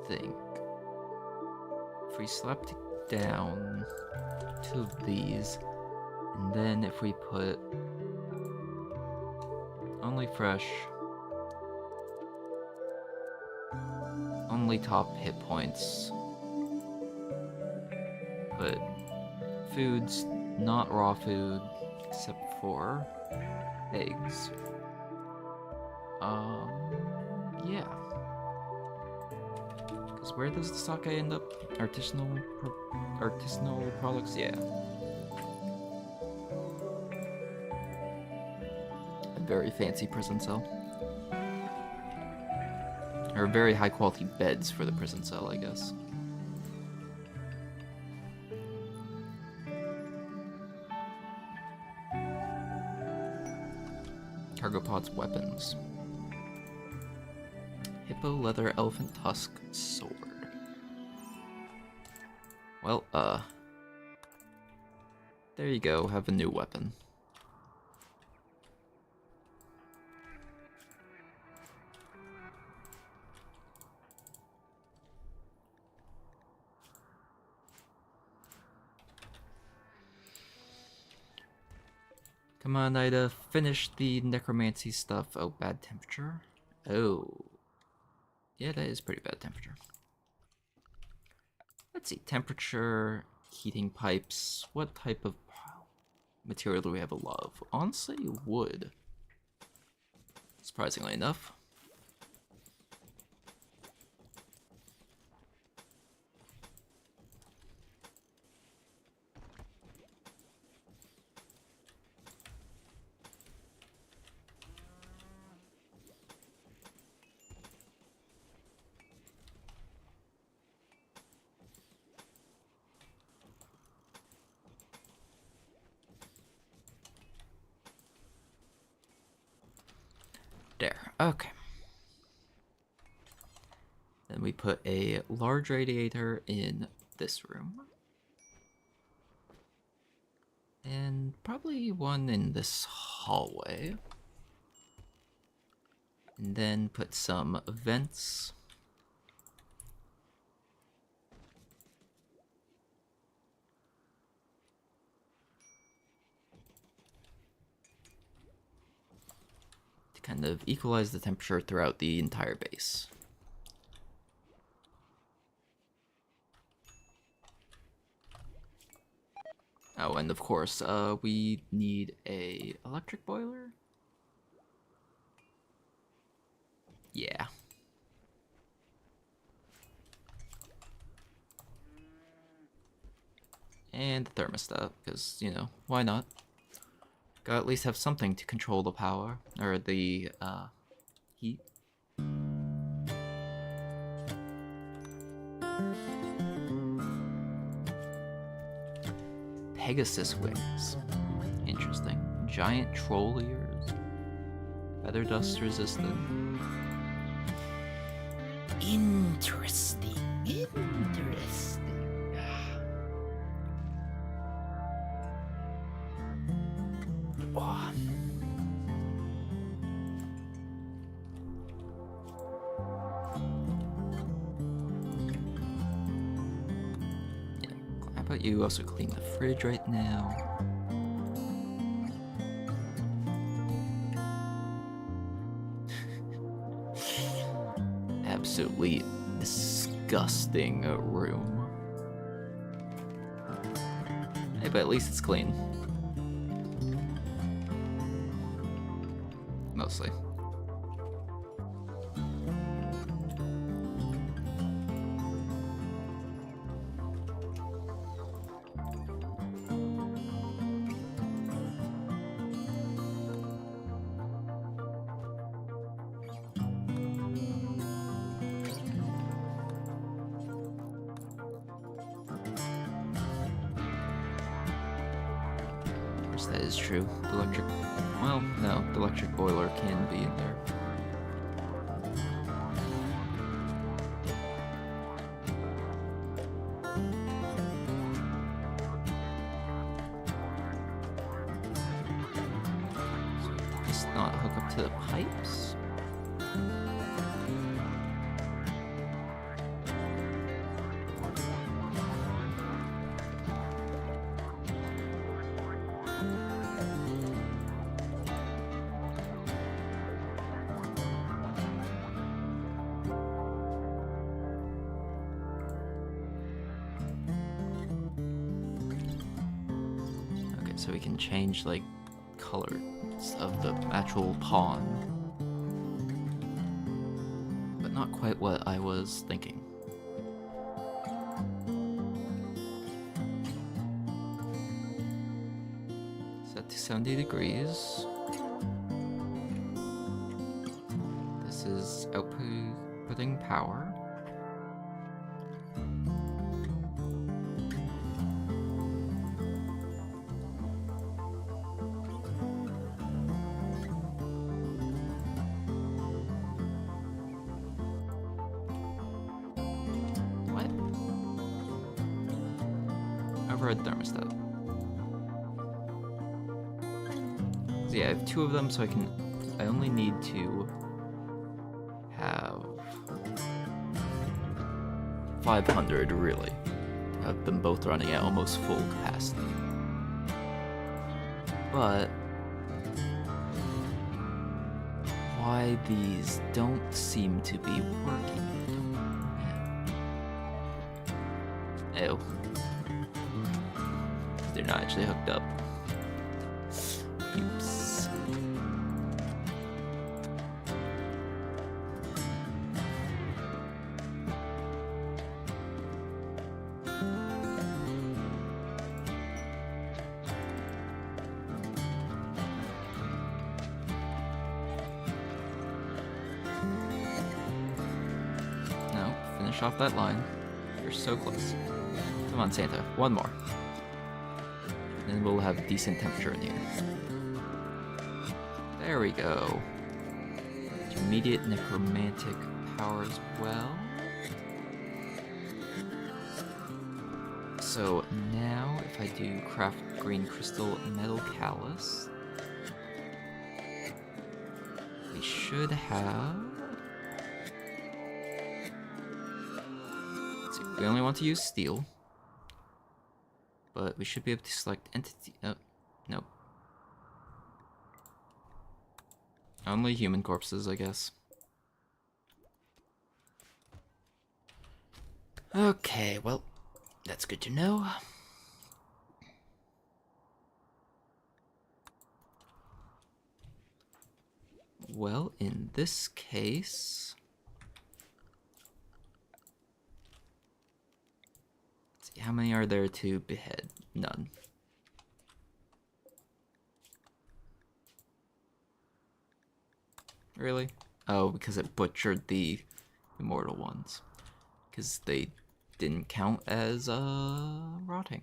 think if we slapped down 2 of these, and then if we put only fresh, only top hit points, put foods, not raw food, except for eggs. Yeah. Because where does the sake end up? Artisanal products? Yeah. A very fancy prison cell. Or very high quality beds for the prison cell, I guess. Cargo pod's weapons. Hippo leather elephant tusk sword. Well, there you go, have a new weapon. Come on, Ida, finish the necromancy stuff. Oh, bad temperature? Oh. Yeah, that is pretty bad temperature. Let's see, temperature, heating pipes. What type of material do we have a lot of? Honestly, wood. Surprisingly enough. There, okay. Then we put a large radiator in this room. And probably one in this hallway. And then put some vents. Kind of equalize the temperature throughout the entire base. Oh, and of course, we need a electric boiler. Yeah. And the thermostat, because, you know, why not? Gotta at least have something to control the power, or the, heat. Pegasus wings. Interesting. Giant troll ears. Feather dust resistant. Interesting. Interesting. Oh. Yeah, how about you also clean the fridge right now? Absolutely disgusting room. Hey, but at least it's clean. Mostly. Of course, that is true. The electric. Well, no, the electric boiler can be in there. So just not hook up to the pipes. so we can change like colors of the actual pawn. But not quite what I was thinking. Set to 70 degrees. This is outputting power. What? Override thermostat. So yeah, I have 2 of them, so I only need to have 500 really. Have them both running at almost full capacity. But why these don't seem to be working? Ew. They're not actually hooked up. Oops. No, finish off that line. You're so close. Come on, Santa. One more. Then we'll have decent temperature in here. There we go. Immediate necromantic power as well. So now, if I do craft green crystal metal callus, we should have. Let's see, we only want to use steel. But we should be able to select entity. Oh, nope. Only human corpses, I guess. Okay, well, that's good to know. Well, in this case, let's see, how many are there to behead? None. Really? Oh, because it butchered the immortal ones. Because they didn't count as rotting.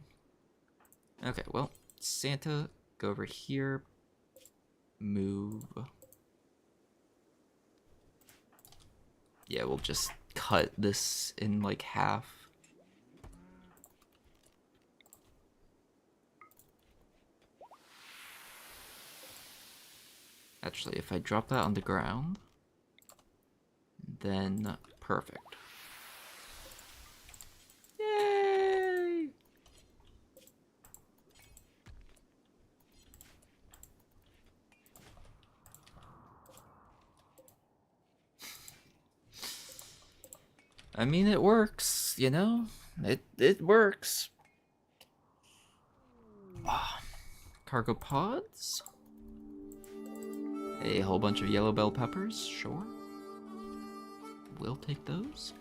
Okay, well, Santa, go over here. Move. Yeah, we'll just cut this in like half. Actually, if I drop that on the ground, then perfect. Yay! I mean, it works, you know? It works. Cargo pods? A whole bunch of yellow bell peppers, sure. We'll take those.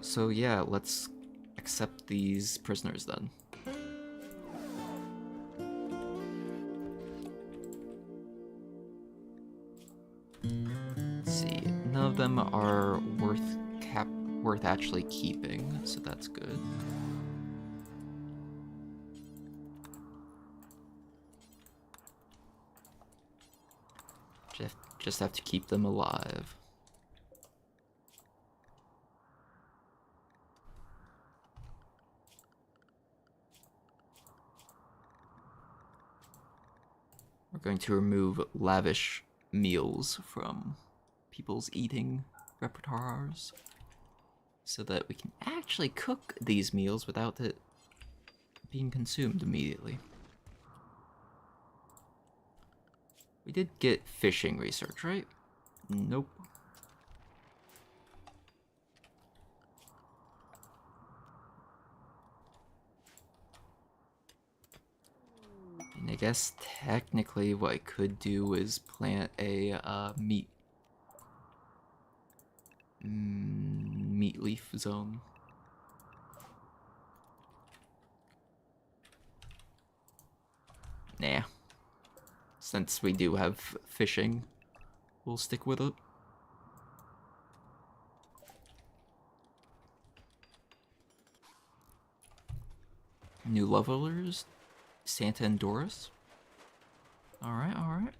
So yeah, let's accept these prisoners then. Let's see, none of them are worth actually keeping, so that's good. Just have to keep them alive. We're going to remove lavish meals from people's eating repertoires so that we can actually cook these meals without it being consumed immediately. We did get fishing research, right? Nope. And I guess technically what I could do is plant a meat leaf zone. Nah. Since we do have fishing, we'll stick with it. New levelers, Santa and Doris. Alright, alright.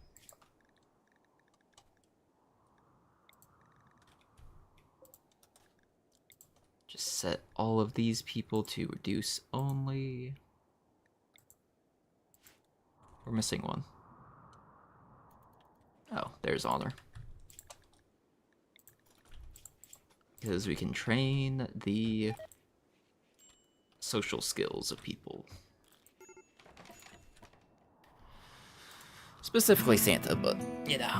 Just set all of these people to reduce only. We're missing one. Oh, there's honor. Because we can train the social skills of people. Specifically Santa, but, you know.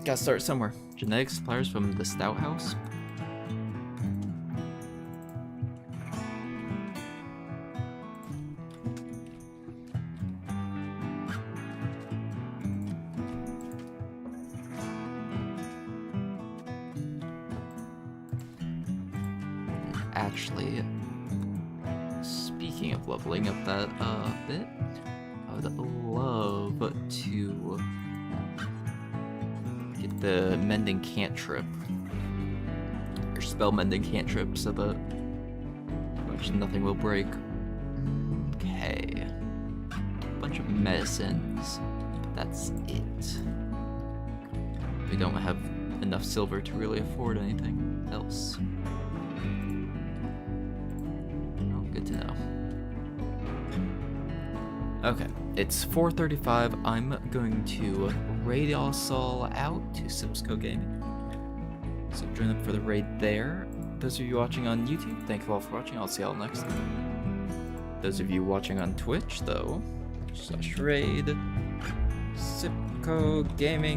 Gotta start somewhere. Genetic suppliers from the Stout House. Actually, speaking of leveling up that bit, I would love to get the mending cantrip, or spell mending cantrip, so that much nothing will break. Okay, bunch of medicines, but that's it. We don't have enough silver to really afford anything else. Good to know. Okay, it's 4:35. I'm going to raid us all out to Sipsco Gaming. So join up for the raid there. Those of you watching on YouTube, thank you all for watching. I'll see y'all next time. Those of you watching on Twitch, though, /raid Sipco Gaming.